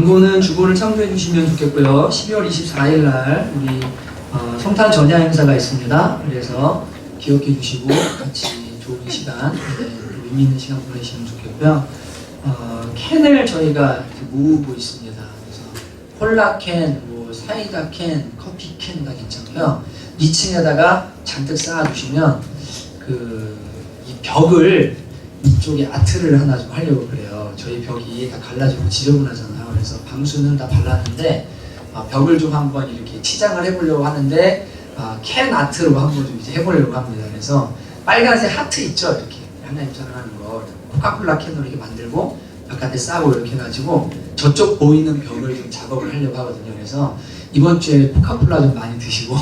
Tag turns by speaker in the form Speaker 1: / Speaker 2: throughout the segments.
Speaker 1: 광고는 주보를 참고해 주시면 좋겠고요. 12월 24일 날 우리 성탄 전야 행사가 있습니다. 그래서 기억해 주시고 같이 좋은 시간, 의미 있는 시간 보내시면 좋겠고요. 캔을 저희가 모으고 있습니다. 그래서 콜라 캔, 사이다 캔, 커피 캔 다 괜찮고요. 2층에다가 잔뜩 쌓아두시면 이 벽을 이쪽에 아트를 하나 좀 하려고 그래요. 저희 벽이 다 갈라지고 지저분하잖아요. 그래서 방수는 다 발랐는데 벽을 좀 한번 이렇게 치장을 해보려고 하는데 캔 아트로 한번 좀 이제 해보려고 합니다. 그래서 빨간색 하트 있죠? 이렇게 하나님처럼 하는 거 코카콜라 캔으로 이렇게 만들고 바깥에 싸고 이렇게 해가지고 저쪽 보이는 벽을 좀 작업을 하려고 하거든요. 그래서 이번 주에 코카콜라 좀 많이 드시고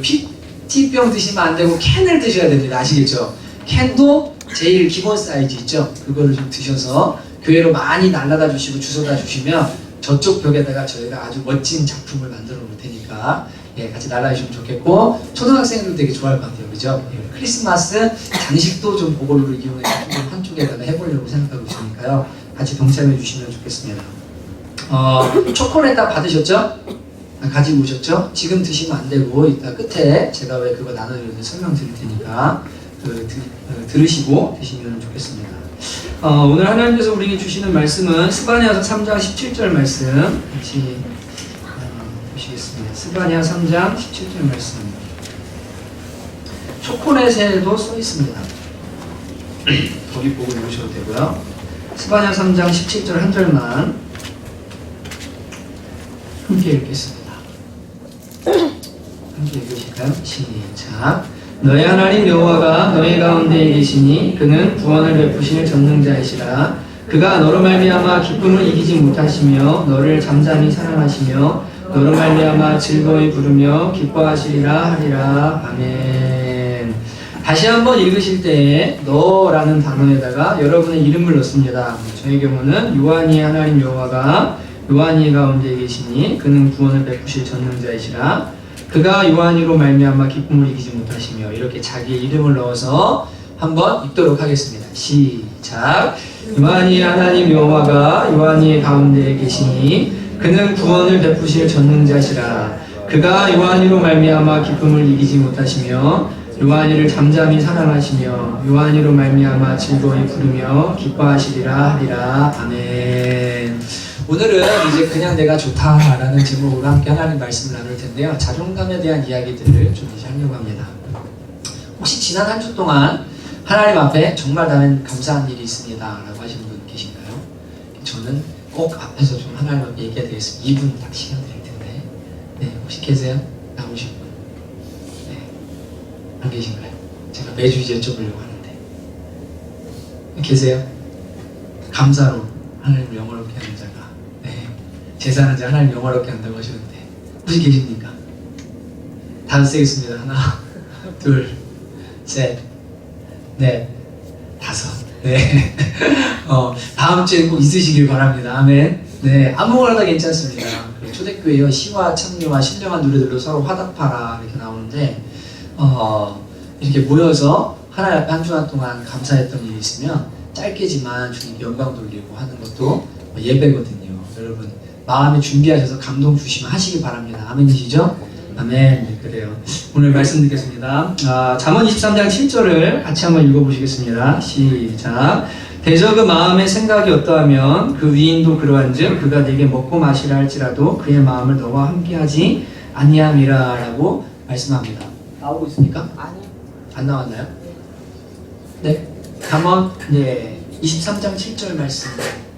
Speaker 1: PT병 드시면 안 되고 캔을 드셔야 됩니다. 아시겠죠? 캔도 제일 기본 사이즈 있죠? 그거를 좀 드셔서 교회로 많이 날라다 주시고 주워다 주시면 저쪽 벽에다가 저희가 아주 멋진 작품을 만들어 놓을 테니까 같이 날라주시면 좋겠고, 초등학생들도 되게 좋아할 것 같아요. 그죠? 크리스마스 장식도 좀 그걸로 이용해서 한쪽에다가 해보려고 생각하고 있으니까요. 같이 동참해 주시면 좋겠습니다. 초콜릿 다 받으셨죠? 가지고 오셨죠? 지금 드시면 안 되고 이따 끝에 제가 왜 그거 나눠드리는지 설명드릴 테니까 들으시고 드시면 좋겠습니다. 오늘 하나님께서 우리에게 주시는 말씀은 스바냐서 3장 17절 말씀 같이 보시겠습니다. 스바냐 3장 17절 말씀. 초콜릿에도 써 있습니다. 거기 보고 읽으셔도 되고요. 스바냐 3장 17절 한 절만 함께 읽겠습니다. 함께 읽으실까요? 시작. 너의 하나님 여호와가 너희 가운데 계시니 그는 구원을 베푸시는 전능자이시라. 그가 너로 말미암아 기쁨을 이기지 못하시며 너를 잠잠히 사랑하시며 너로 말미암아 즐거이 부르며 기뻐하시리라 하리라. 아멘. 다시 한번 읽으실 때 너라는 단어에다가 여러분의 이름을 넣습니다. 저의 경우는 요한이 하나님 여호와가 요한이 가운데 계시니 그는 구원을 베푸실 전능자이시라. 그가 요한이로 말미암아 기쁨을 이기지 못하시며, 이렇게 자기의 이름을 넣어서 한번 읽도록 하겠습니다. 시작. 요한이 하나님 여호와가 요한이 가운데 계시니 그는 구원을 베푸실 전능자시라. 그가 요한이로 말미암아 기쁨을 이기지 못하시며 요한이를 잠잠히 사랑하시며 요한이로 말미암아 즐거이 부르며 기뻐하시리라 하리라. 아멘. 오늘은 이제 그냥 내가 좋다라는 제목으로 함께 하나님 말씀을 나눌 텐데요. 자존감에 대한 이야기들을 좀 이제 하려고 합니다. 혹시 지난 한 주 동안 하나님 앞에 정말 나는 감사한 일이 있습니다 라고 하시는 분 계신가요? 저는 꼭 앞에서 좀 하나님 앞에 얘기해야 되겠습니다. 2분 딱 시간 드릴 텐데. 네, 혹시 계세요? 나오신 분? 네, 안 계신가요? 제가 매주 이제 여쭤보려고 하는데. 계세요? 감사로 하나님을 영원롭게 하는 자가, 제사하는 자 하나님 영원롭게 한다고 하셨는데 혹시 계십니까? 다섯 세겠습니다. 하나, 둘, 셋, 넷, 다섯. 네. 다음 주에 꼭 있으시길 바랍니다. 아멘. 네, 아무거나 다 괜찮습니다. 초대교회요, 시와 찬미와 신령한 노래들로 서로 화답하라 이렇게 나오는데, 이렇게 모여서 하나님 앞에 한 주간 동안 감사했던 일이 있으면 짧게지만 주님께 영광 돌리고 하는 것도 예배거든요. 여러분 마음에 준비하셔서 감동 주시면 하시기 바랍니다. 아멘이시죠? 아멘. 네, 그래요. 오늘 말씀 듣겠습니다. 잠언 23장 7절을 같이 한번 읽어보시겠습니다. 시작. 대저 그 마음의 생각이 어떠하면 그 위인도 그러한즉 그가 네게 먹고 마시라 할지라도 그의 마음을 너와 함께하지 아니함이라 라고 말씀합니다. 나오고 있습니까?
Speaker 2: 아니요.
Speaker 1: 안 나왔나요? 네. 잠언 23장 7절 말씀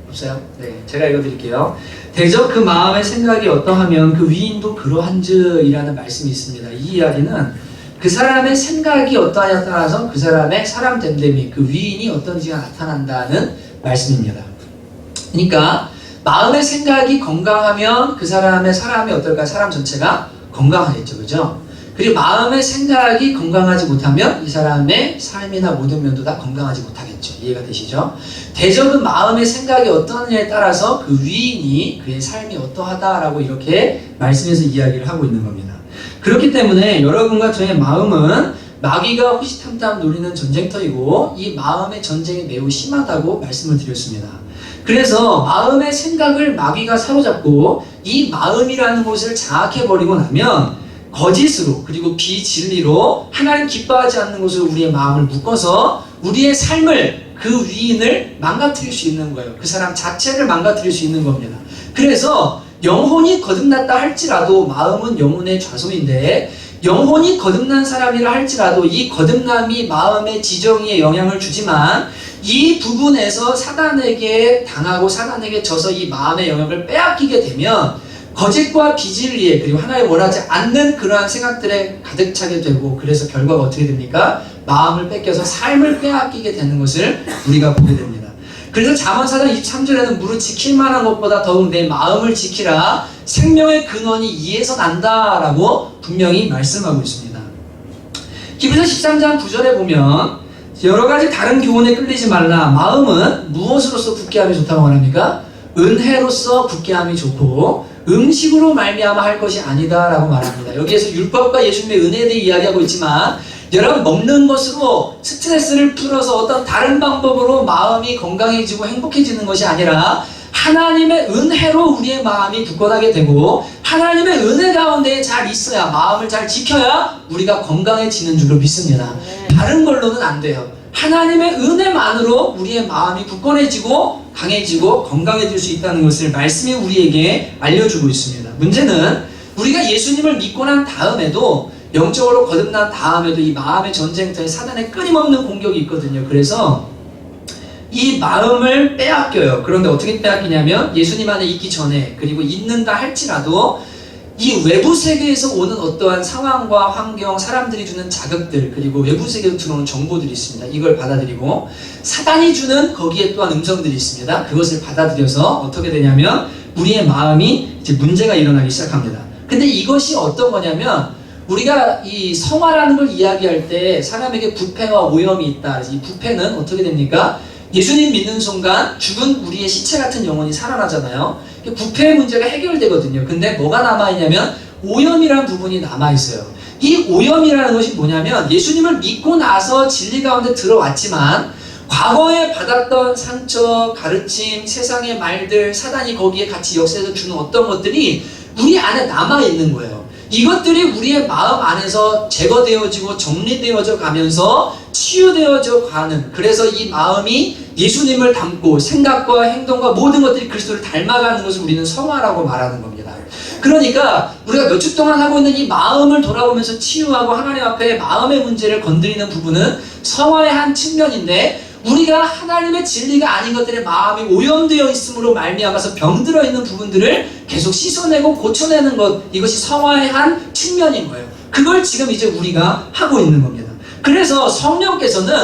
Speaker 1: 없어요? 네, 제가 읽어드릴게요. 대저 그 마음의 생각이 어떠하면 그 위인도 그러한즈이라는 말씀이 있습니다. 이 이야기는 그 사람의 생각이 어떠하냐에 따라서 그 사람의 사람 됨됨이, 그 위인이 어떤지가 나타난다는 말씀입니다. 그러니까 마음의 생각이 건강하면 그 사람이 어떨까? 사람 전체가 건강하겠죠, 그죠? 그리고 마음의 생각이 건강하지 못하면 이 사람의 삶이나 모든 면도 다 건강하지 못하겠죠. 이해가 되시죠? 대저 그 마음의 생각이 어떠느냐에 따라서 그 위인이 그의 삶이 어떠하다라고 이렇게 말씀에서 이야기를 하고 있는 겁니다. 그렇기 때문에 여러분과 저의 마음은 마귀가 호시탐탐 노리는 전쟁터이고 이 마음의 전쟁이 매우 심하다고 말씀을 드렸습니다. 그래서 마음의 생각을 마귀가 사로잡고 이 마음이라는 것을 장악해버리고 나면 거짓으로 그리고 비진리로 하나님 기뻐하지 않는 것으로 우리의 마음을 묶어서 우리의 삶을 그 위인을 망가뜨릴 수 있는 거예요. 그 사람 자체를 망가뜨릴 수 있는 겁니다. 그래서 영혼이 거듭났다 할지라도 마음은 영혼의 좌소인데 영혼이 거듭난 사람이라 할지라도 이 거듭남이 마음의 지정의에 영향을 주지만 이 부분에서 사단에게 당하고 사단에게 져서 이 마음의 영역을 빼앗기게 되면 거짓과 비진리에 그리고 하나님 원하지 않는 그러한 생각들에 가득 차게 되고 그래서 결과가 어떻게 됩니까? 마음을 뺏겨서 삶을 빼앗기게 되는 것을 우리가 보게 됩니다. 그래서 잠언 4장 23절에는 무릇 지킬 만한 것보다 더욱 내 마음을 지키라 생명의 근원이 이에서 난다라고 분명히 말씀하고 있습니다. 히브리서 13장 9절에 보면 여러 가지 다른 교훈에 끌리지 말라. 마음은 무엇으로서 굳게 함이 좋다고 말합니까? 은혜로서 굳게 함이 좋고 음식으로 말미암아 할 것이 아니다 라고 말합니다. 여기에서 율법과 예수님의 은혜에 대해 이야기하고 있지만 여러분 먹는 것으로 스트레스를 풀어서 어떤 다른 방법으로 마음이 건강해지고 행복해지는 것이 아니라 하나님의 은혜로 우리의 마음이 굳건하게 되고 하나님의 은혜 가운데 잘 있어야 마음을 잘 지켜야 우리가 건강해지는 줄로 믿습니다. 다른 걸로는 안 돼요. 하나님의 은혜만으로 우리의 마음이 굳건해지고 강해지고 건강해질 수 있다는 것을 말씀이 우리에게 알려주고 있습니다. 문제는 우리가 예수님을 믿고 난 다음에도 영적으로 거듭난 다음에도 이 마음의 전쟁터에 사단의 끊임없는 공격이 있거든요. 그래서 이 마음을 빼앗겨요. 그런데 어떻게 빼앗기냐면 예수님 안에 있기 전에 그리고 있는다 할지라도 이 외부 세계에서 오는 어떠한 상황과 환경, 사람들이 주는 자극들 그리고 외부 세계에서 들어오는 정보들이 있습니다. 이걸 받아들이고 사단이 주는 거기에 또한 음성들이 있습니다. 그것을 받아들여서 어떻게 되냐면 우리의 마음이 이제 문제가 일어나기 시작합니다. 근데 이것이 어떤 거냐면 우리가 이 성화라는 걸 이야기할 때 사람에게 부패와 오염이 있다. 이 부패는 어떻게 됩니까? 예수님 믿는 순간 죽은 우리의 시체 같은 영혼이 살아나잖아요. 부패의 문제가 해결되거든요. 근데 뭐가 남아있냐면 오염이라는 부분이 남아있어요. 이 오염이라는 것이 뭐냐면 예수님을 믿고 나서 진리 가운데 들어왔지만 과거에 받았던 상처, 가르침, 세상의 말들, 사단이 거기에 같이 역사에서 주는 어떤 것들이 우리 안에 남아있는 거예요. 이것들이 우리의 마음 안에서 제거되어지고 정리되어져 가면서 치유되어져 가는, 그래서 이 마음이 예수님을 닮고 생각과 행동과 모든 것들이 그리스도를 닮아가는 것을 우리는 성화라고 말하는 겁니다. 그러니까 우리가 몇 주 동안 하고 있는 이 마음을 돌아보면서 치유하고 하나님 앞에 마음의 문제를 건드리는 부분은 성화의 한 측면인데, 우리가 하나님의 진리가 아닌 것들의 마음이 오염되어 있음으로 말미암아서 병들어 있는 부분들을 계속 씻어내고 고쳐내는 것, 이것이 성화의 한 측면인 거예요. 그걸 지금 이제 우리가 하고 있는 겁니다. 그래서 성령께서는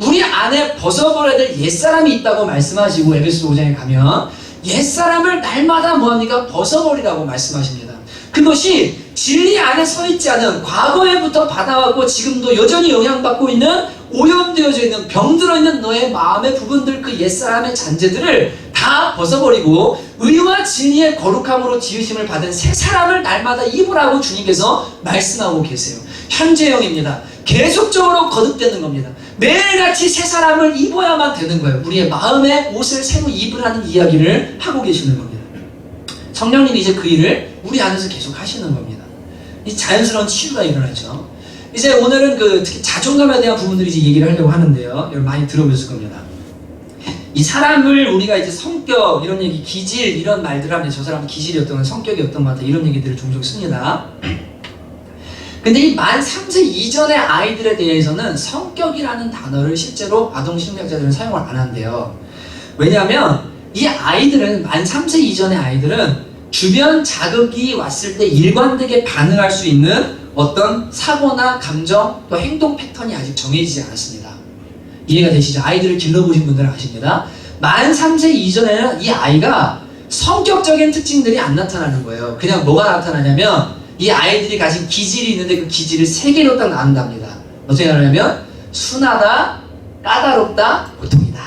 Speaker 1: 우리 안에 벗어버려야 될 옛사람이 있다고 말씀하시고, 에베소서 5장에 가면 옛사람을 날마다 뭐합니까? 벗어버리라고 말씀하십니다. 그것이 진리 안에 서 있지 않은, 과거에부터 받아왔고 지금도 여전히 영향받고 있는, 오염되어져 있는, 병들어 있는 너의 마음의 부분들, 그 옛사람의 잔재들을 다 벗어버리고 의와 진리의 거룩함으로 지으심을 받은 새 사람을 날마다 입으라고 주님께서 말씀하고 계세요. 현재형입니다. 계속적으로 거듭되는 겁니다. 매일같이 새 사람을 입어야만 되는 거예요. 우리의 마음의 옷을 새로 입으라는 이야기를 하고 계시는 겁니다. 성령님이 이제 그 일을 우리 안에서 계속 하시는 겁니다. 이 자연스러운 치유가 일어나죠. 이제 오늘은 특히 자존감에 대한 부분들을 이제 얘기를 하려고 하는데요. 여러분 많이 들어보셨을 겁니다. 이 사람을 우리가 이제 성격, 이런 얘기, 기질, 이런 말들 하면 저 사람은 기질이었던 것, 성격이었던 것 같아, 이런 얘기들을 종종 씁니다. 근데 이 만 3세 이전의 아이들에 대해서는 성격이라는 단어를 실제로 아동심리학자들은 사용을 안 한대요. 왜냐하면 이 아이들은, 만 3세 이전의 아이들은 주변 자극이 왔을 때 일관되게 반응할 수 있는 어떤 사고나 감정 또 행동 패턴이 아직 정해지지 않았습니다. 이해가 되시죠? 아이들을 길러보신 분들은 아십니다. 만 3세 이전에는 이 아이가 성격적인 특징들이 안 나타나는 거예요. 그냥 뭐가 나타나냐면 이 아이들이 가진 기질이 있는데 그 기질을 3개로 딱 나눈답니다. 어떻게 나누냐면 순하다, 까다롭다, 보통이다.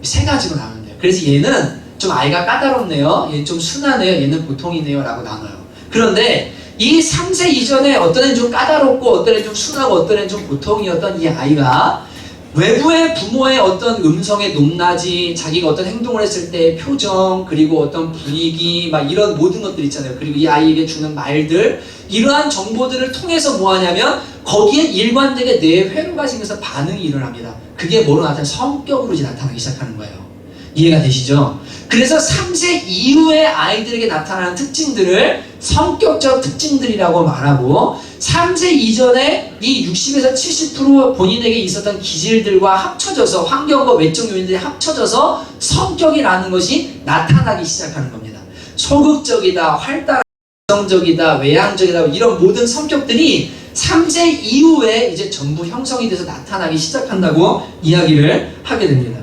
Speaker 1: 3가지로 나눈대요. 그래서 얘는 좀 아이가 까다롭네요, 얘는 좀 순하네요, 얘는 보통이네요 라고 나눠요. 그런데 이 3세 이전에 어떤 애는 좀 까다롭고 어떤 애는 좀 순하고 어떤 애는 좀 보통이었던 이 아이가
Speaker 2: 외부의 부모의 어떤 음성의 높낮이, 자기가 어떤 행동을 했을 때의 표정, 그리고 어떤 분위기, 막 이런 모든 것들 있잖아요. 그리고 이 아이에게 주는 말들, 이러한 정보들을 통해서 뭐 하냐면 거기에 일관되게 뇌에 회로가 생겨서 반응이 일어납니다. 그게 뭐로 나타나요? 성격으로 이제 나타나기 시작하는 거예요. 이해가 되시죠? 그래서 3세 이후의 아이들에게 나타나는 특징들을 성격적 특징들이라고 말하고, 3세 이전에 이 60에서 70% 본인에게 있었던 기질들과 합쳐져서, 환경과 외적 요인들이 합쳐져서 성격이라는 것이 나타나기 시작하는 겁니다. 소극적이다, 활달하다, 긍정적이다, 외향적이다, 이런 모든 성격들이 3세 이후에 이제 전부 형성이 돼서 나타나기 시작한다고 이야기를 하게 됩니다.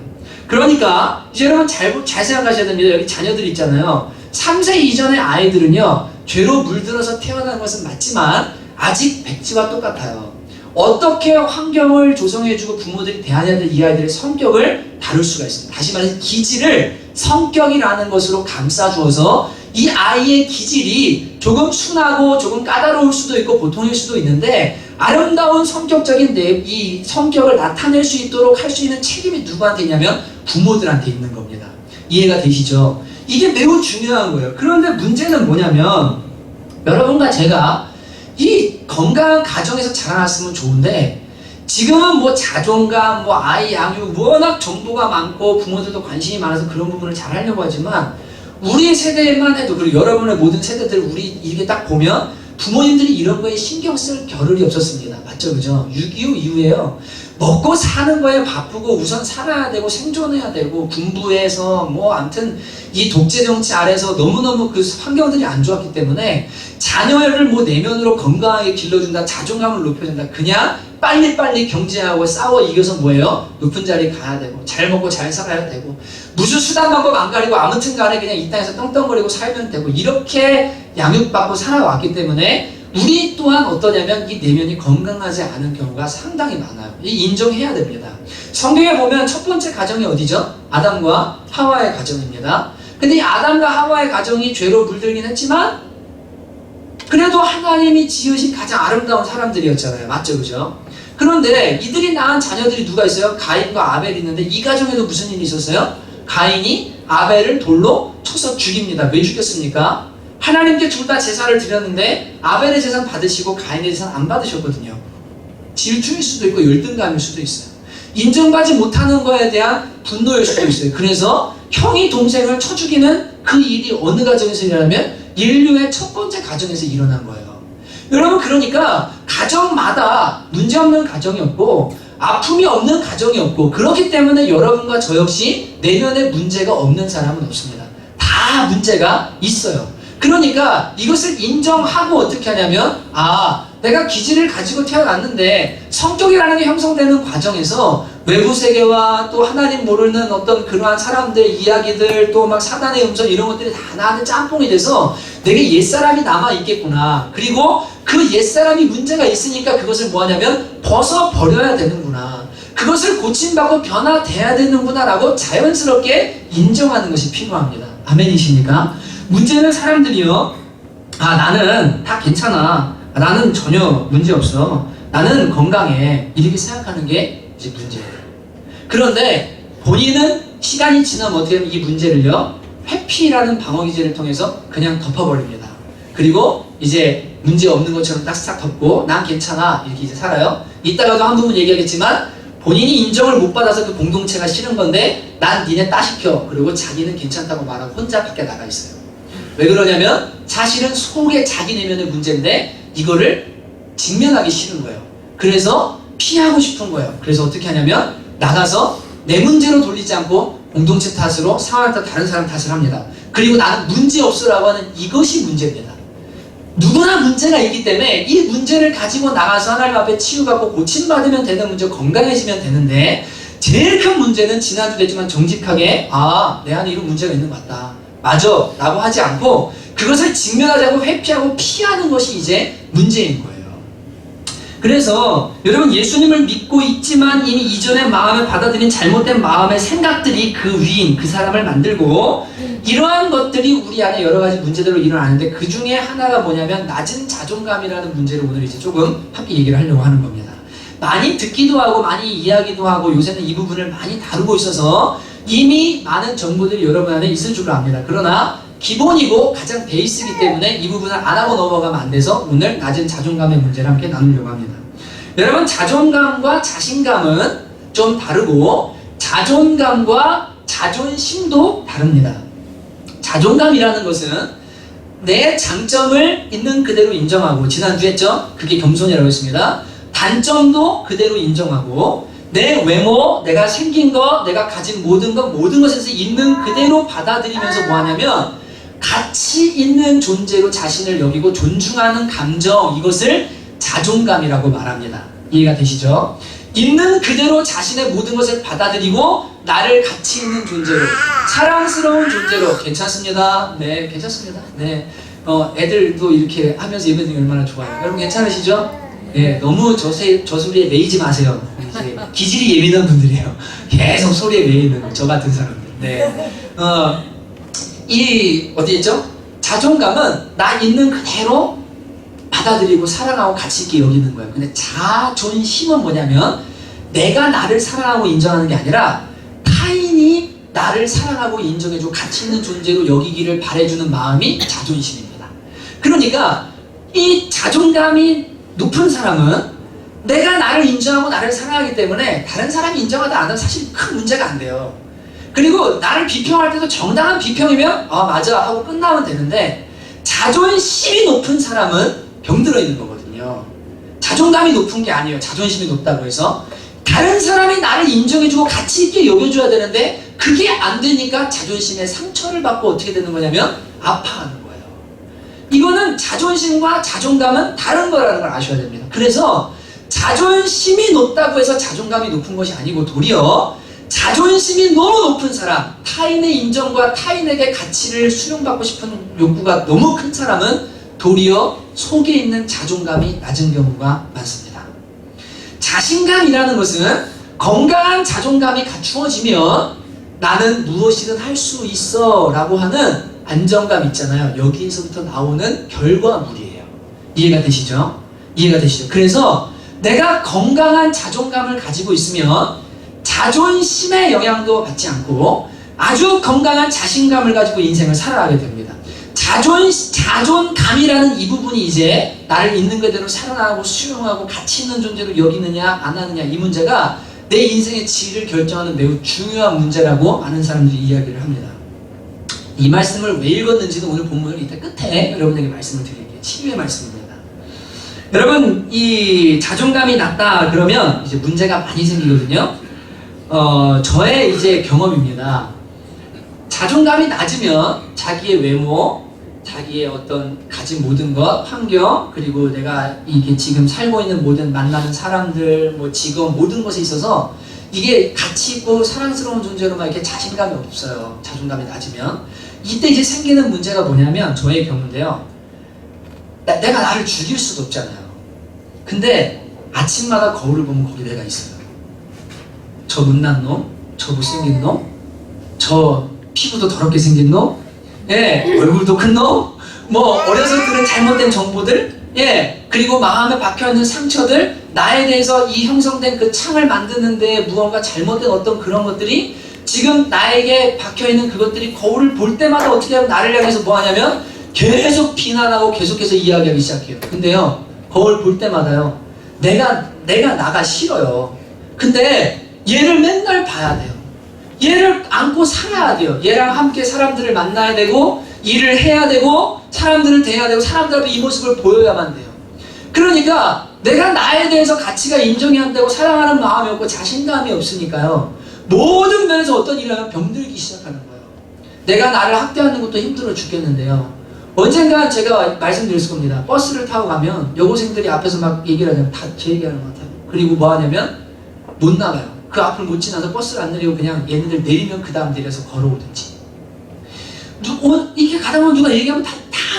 Speaker 2: 그러니까 이제 여러분 잘 생각하셔야 됩니다. 여기 자녀들 있잖아요. 3세 이전의 아이들은요, 죄로 물들어서 태어난 것은 맞지만 아직 백지와 똑같아요. 어떻게 환경을 조성해주고 부모들이 대해야 될 이 아이들의 성격을 다룰 수가 있습니다. 다시 말해서 기질을 성격이라는 것으로 감싸주어서 이 아이의 기질이 조금 순하고 조금 까다로울 수도 있고 보통일 수도 있는데, 아름다운 성격적인 이 성격을 나타낼 수 있도록 할 수 있는 책임이 누구한테 있냐면 부모들한테 있는 겁니다. 이해가 되시죠? 이게 매우 중요한 거예요. 그런데 문제는 뭐냐면, 여러분과 제가 이 건강한 가정에서 자라났으면 좋은데, 지금은 뭐 자존감, 뭐 아이 양육, 워낙 정보가 많고 부모들도 관심이 많아서 그런 부분을 잘 하려고 하지만, 우리 세대만 해도, 그리고 여러분의 모든 세대들, 우리 이게 딱 보면 부모님들이 이런 거에 신경 쓸 겨를이 없었습니다. 맞죠? 그죠? 6.25 이후에요, 먹고 사는 거에 바쁘고 우선 살아야 되고 생존해야 되고 군부에서 뭐 아무튼 이 독재 정치 아래서 너무너무 그 환경들이 안 좋았기 때문에 자녀를 뭐 내면으로 건강하게 길러준다, 자존감을 높여준다, 그냥 빨리빨리 경제하고 싸워 이겨서 뭐예요? 높은 자리 가야 되고 잘 먹고 잘 살아야 되고 무슨 수단 방법 안 가리고 아무튼 간에 그냥 이 땅에서 떵떵거리고 살면 되고, 이렇게 양육받고 살아왔기 때문에 우리 또한 어떠냐면 이 내면이 건강하지 않은 경우가 상당히 많아요. 인정해야 됩니다. 성경에 보면 첫 번째 가정이 어디죠? 아담과 하와의 가정입니다. 근데 이 아담과 하와의 가정이 죄로 물들긴 했지만 그래도 하나님이 지으신 가장 아름다운 사람들이었잖아요. 맞죠? 그죠? 그런데 이들이 낳은 자녀들이 누가 있어요? 가인과 아벨이 있는데, 이 가정에도 무슨 일이 있었어요? 가인이 아벨을 돌로 쳐서 죽입니다. 왜 죽였습니까? 하나님께 둘 다 제사를 드렸는데 아벨의 제사는 받으시고 가인의 제사는 안 받으셨거든요. 질투일 수도 있고 열등감일 수도 있어요. 인정받지 못하는 거에 대한 분노일 수도 있어요. 그래서 형이 동생을 쳐 죽이는 그 일이 어느 가정에서 일어나면 인류의 첫 번째 가정에서 일어난 거예요. 여러분, 그러니까 가정마다 문제없는 가정이 없고 아픔이 없는 가정이 없고, 그렇기 때문에 여러분과 저 역시 내면에 문제가 없는 사람은 없습니다. 다 문제가 있어요. 그러니까 이것을 인정하고 어떻게 하냐면, 내가 기질을 가지고 태어났는데 성격이라는 게 형성되는 과정에서 외부 세계와 또 하나님 모르는 어떤 그러한 사람들 이야기들, 또 막 사단의 음성, 이런 것들이 다 나한테 짬뽕이 돼서 내게 옛사람이 남아있겠구나, 그리고 그 옛사람이 문제가 있으니까 그것을 뭐 하냐면 벗어버려야 되는구나, 그것을 고침받고 변화돼야 되는구나 라고 자연스럽게 인정하는 것이 필요합니다. 아멘이십니까? 문제는 사람들이요, 나는 다 괜찮아, 나는 전혀 문제없어, 나는 건강해, 이렇게 생각하는 게 이제 문제예요. 그런데 본인은 시간이 지나면 어떻게 하면 이 문제를요, 회피라는 방어기제를 통해서 그냥 덮어버립니다. 그리고 이제 문제 없는 것처럼 딱싹 덮고 난 괜찮아 이렇게 이제 살아요. 이따가도 한 부분 얘기하겠지만 본인이 인정을 못 받아서 그 공동체가 싫은 건데 난 니네 따시켜, 그리고 자기는 괜찮다고 말하고 혼자 밖에 나가 있어요. 왜 그러냐면 사실은 속에 자기 내면의 문제인데 이거를 직면하기 싫은 거예요. 그래서 피하고 싶은 거예요. 그래서 어떻게 하냐면 나가서 내 문제로 돌리지 않고 공동체 탓으로, 상황 탓, 다른 사람 탓을 합니다. 그리고 나는 문제 없으라고 하는 이것이 문제입니다. 누구나 문제가 있기 때문에 이 문제를 가지고 나가서 하나님 앞에 치유받고 고침받으면 되는 문제, 건강해지면 되는데, 제일 큰 문제는 지난주도 했지만 정직하게 내 안에 이런 문제가 있는 것 같다, 맞아 라고 하지 않고 그것을 직면하지 않고 회피하고 피하는 것이 이제 문제인 거예요. 그래서 여러분, 예수님을 믿고 있지만 이미 이전에 마음에 받아들인 잘못된 마음의 생각들이 그 위인, 그 사람을 만들고, 이러한 것들이 우리 안에 여러 가지 문제들로 일어나는데 그 중에 하나가 뭐냐면 낮은 자존감이라는 문제를 오늘 이제 조금 함께 얘기를 하려고 하는 겁니다. 많이 듣기도 하고 많이 이야기도 하고 요새는 이 부분을 많이 다루고 있어서 이미 많은 정보들이 여러분 안에 있을 줄 압니다. 그러나 기본이고 가장 베이스이기 때문에 이 부분을 안 하고 넘어가면 안 돼서 오늘 낮은 자존감의 문제를 함께 나누려고 합니다. 여러분, 자존감과 자신감은 좀 다르고 자존감과 자존심도 다릅니다. 자존감이라는 것은 내 장점을 있는 그대로 인정하고, 지난주에 했죠? 그게 겸손이라고 했습니다. 단점도 그대로 인정하고, 내 외모, 내가 생긴 것, 내가 가진 모든 것에서 있는 그대로 받아들이면서 뭐 하냐면 가치 있는 존재로 자신을 여기고 존중하는 감정, 이것을 자존감이라고 말합니다. 이해가 되시죠? 있는 그대로 자신의 모든 것을 받아들이고 나를 가치 있는 존재로, 사랑스러운 존재로. 괜찮습니다. 네, 괜찮습니다. 네, 애들도 이렇게 하면서 예배 드리면 얼마나 좋아요. 여러분 괜찮으시죠? 네, 너무 저 소리에 매이지 마세요. 이제 기질이 예민한 분들이에요. 계속 소리에 매이는 저 같은 사람들. 네, 어디 있죠? 자존감은 나 있는 그대로 받아들이고 사랑하고 가치 있게 여기는 거예요. 근데 자존심은 뭐냐면 내가 나를 사랑하고 인정하는 게 아니라 타인이 나를 사랑하고 인정해주고 가치 있는 존재로 여기기를 바라주는 마음이 자존심입니다. 그러니까 이 자존감이 높은 사람은 내가 나를 인정하고 나를 사랑하기 때문에 다른 사람이 인정하다 안 하면 사실 큰 문제가 안 돼요. 그리고 나를 비평할 때도 정당한 비평이면 아 맞아 하고 끝나면 되는데, 자존심이 높은 사람은 병들어 있는 거거든요. 자존감이 높은 게 아니에요. 자존심이 높다고 해서 다른 사람이 나를 인정해주고 가치 있게 여겨줘야 되는데 그게 안 되니까 자존심에 상처를 받고 어떻게 되는 거냐면 아파하는 거예요. 이거는 자존심과 자존감은 다른 거라는 걸 아셔야 됩니다. 그래서 자존심이 높다고 해서 자존감이 높은 것이 아니고 도리어 자존심이 너무 높은 사람, 타인의 인정과 타인에게 가치를 수용받고 싶은 욕구가 너무 큰 사람은 도리어 속에 있는 자존감이 낮은 경우가 많습니다. 자신감이라는 것은 건강한 자존감이 갖추어지면 나는 무엇이든 할 수 있어 라고 하는 안정감 있잖아요. 여기에서부터 나오는 결과물이에요. 이해가 되시죠? 이해가 되시죠? 그래서 내가 건강한 자존감을 가지고 있으면 자존심의 영향도 받지 않고 아주 건강한 자신감을 가지고 인생을 살아가게 됩니다. 자존감이라는 이 부분이 이제 나를 있는 그대로 사랑하고 수용하고 가치 있는 존재로 여기느냐 안 하느냐, 이 문제가 내 인생의 질을 결정하는 매우 중요한 문제라고 많은 사람들이 이야기를 합니다. 이 말씀을 왜 읽었는지는 오늘 본문을 이따 끝에 여러분에게 말씀을 드릴게요. 치유의 말씀입니다. 여러분, 이 자존감이 낮다 그러면 이제 문제가 많이 생기거든요. 저의 이제 경험입니다. 자존감이 낮으면 자기의 외모, 자기의 어떤 가진 모든 것, 환경, 그리고 내가 이게 지금 살고 있는 모든 만나는 사람들, 뭐 직업, 모든 것에 있어서 이게 가치 있고 사랑스러운 존재로 막 이렇게 자신감이 없어요. 자존감이 낮으면. 이때 이제 생기는 문제가 뭐냐면, 저의 경우인데요. 내가 나를 죽일 수도 없잖아요. 근데 아침마다 거울을 보면 거기 내가 있어요. 저 못난 놈, 저 못생긴 놈, 저 피부도 더럽게 생긴 놈, 예, 얼굴도 큰 놈, 뭐 어려서 들은 잘못된 정보들, 예, 그리고 마음에 박혀있는 상처들, 나에 대해서 이 형성된 그 창을 만드는데 무언가 잘못된 어떤 그런 것들이 지금 나에게 박혀있는 그것들이 거울을 볼 때마다 어떻게 하면 나를 향해서 뭐 하냐면 계속 비난하고 계속해서 이야기하기 시작해요. 근데요, 거울 볼 때마다요, 내가 나가 싫어요. 근데 얘를 맨날 봐야 돼요. 얘를 안고 살아야 돼요. 얘랑 함께 사람들을 만나야 되고 일을 해야 되고 사람들을 대해야 되고 사람들 앞에 이 모습을 보여야만 돼요. 그러니까 내가 나에 대해서 가치가 인정이 안 되고 사랑하는 마음이 없고 자신감이 없으니까요, 모든 면에서 어떤 일을 하면 병들기 시작하는 거예요. 내가 나를 학대하는 것도 힘들어 죽겠는데요, 언젠간 제가 말씀드릴 겁니다. 버스를 타고 가면 여고생들이 앞에서 막 얘기를 하냐면 다 제 얘기하는 것 같아요. 그리고 뭐 하냐면 못 나가요. 그 앞을 못 지나서 버스를 안 내리고 그냥 얘네들 내리면 그 다음 내려서 걸어오든지. 이렇게 가다 보면 누가 얘기하면 다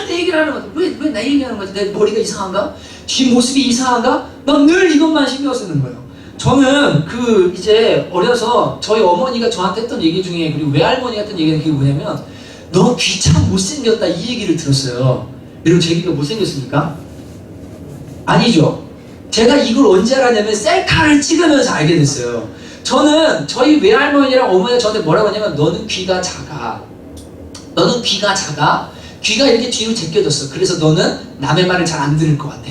Speaker 2: 내 얘기를 하는 것 같아. 왜 나 얘기하는 거지? 내 머리가 이상한가? 뒷모습이 이상한가? 막 늘 이것만 신경 쓰는 거예요. 저는 이제 어려서 저희 어머니가 저한테 했던 얘기 중에, 그리고 외할머니가 했던 얘기는 그게 뭐냐면, 너 귀 참 못생겼다, 이 얘기를 들었어요. 여러분, 제 귀가 못생겼습니까? 아니죠. 제가 이걸 언제 알았냐면 셀카를 찍으면서 알게 됐어요. 저는 저희 외할머니랑 어머니가 저한테 뭐라고 하냐면 너는 귀가 작아. 너는 귀가 작아. 귀가 이렇게 뒤로 제껴졌어. 그래서 너는 남의 말을 잘 안 들을 것 같아.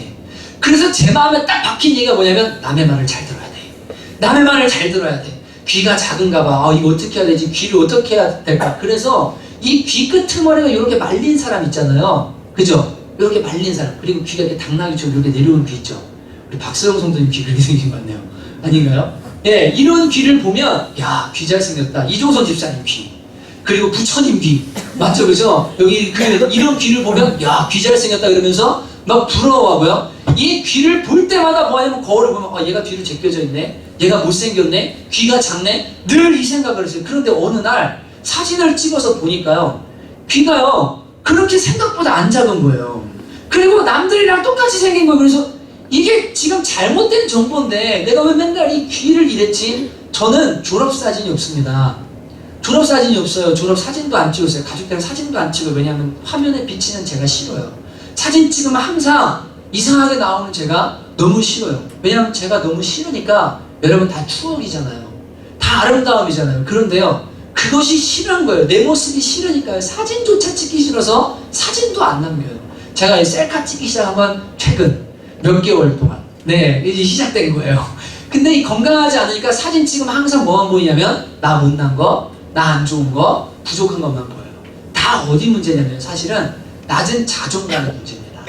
Speaker 2: 그래서 제 마음에 딱 박힌 얘기가 뭐냐면 남의 말을 잘 들어야 돼. 남의 말을 잘 들어야 돼. 귀가 작은가 봐. 이거 어떻게 해야 되지? 귀를 어떻게 해야 될까? 그래서 이 귀 끄트머리가 이렇게 말린 사람 있잖아요. 그죠? 이렇게 말린 사람. 그리고 귀가 이렇게 당나귀처럼 이렇게 내려온 귀 있죠. 우리 박수영 성도님 귀 그렇게 생긴 것 같네요. 아닌가요? 예, 이런 귀를 보면 야, 귀 잘생겼다. 이종선 집사님 귀. 그리고 부처님 귀. 맞죠? 그죠? 여기 이런 귀를 보면 야, 귀 잘생겼다 그러면서 막 부러워하고요. 이 귀를 볼 때마다 뭐냐면 거울을 보면 얘가 뒤로 제껴져 있네. 얘가 못생겼네. 귀가 작네. 늘 이 생각을 했어요. 그런데 어느 날 사진을 찍어서 보니까요. 귀가요. 그렇게 생각보다 안 작은 거예요. 그리고 남들이랑 똑같이 생긴 거예요. 그래서 이게 지금 잘못된 정보인데 내가 왜 맨날 이 귀를 이랬지? 저는 졸업사진이 없습니다. 졸업사진이 없어요. 졸업사진도 안 찍었어요. 가족들이랑 사진도 안 찍어요. 왜냐하면 화면에 비치는 제가 싫어요. 사진 찍으면 항상 이상하게 나오는 제가 너무 싫어요. 왜냐하면 제가 너무 싫으니까 여러분 다 추억이잖아요. 다 아름다움이잖아요. 그런데요. 그것이 싫은 거예요. 내 모습이 싫으니까요. 사진조차 찍기 싫어서 사진도 안 남겨요. 제가 이 셀카 찍기 시작한 건 최근 몇 개월 동안. 네, 이제 시작된 거예요. 근데 이 건강하지 않으니까 사진 찍으면 항상 뭐만 보이냐면 나 못난 거, 나 안 좋은 거, 부족한 것만 보여요. 다 어디 문제냐면 사실은 낮은 자존감의 문제입니다.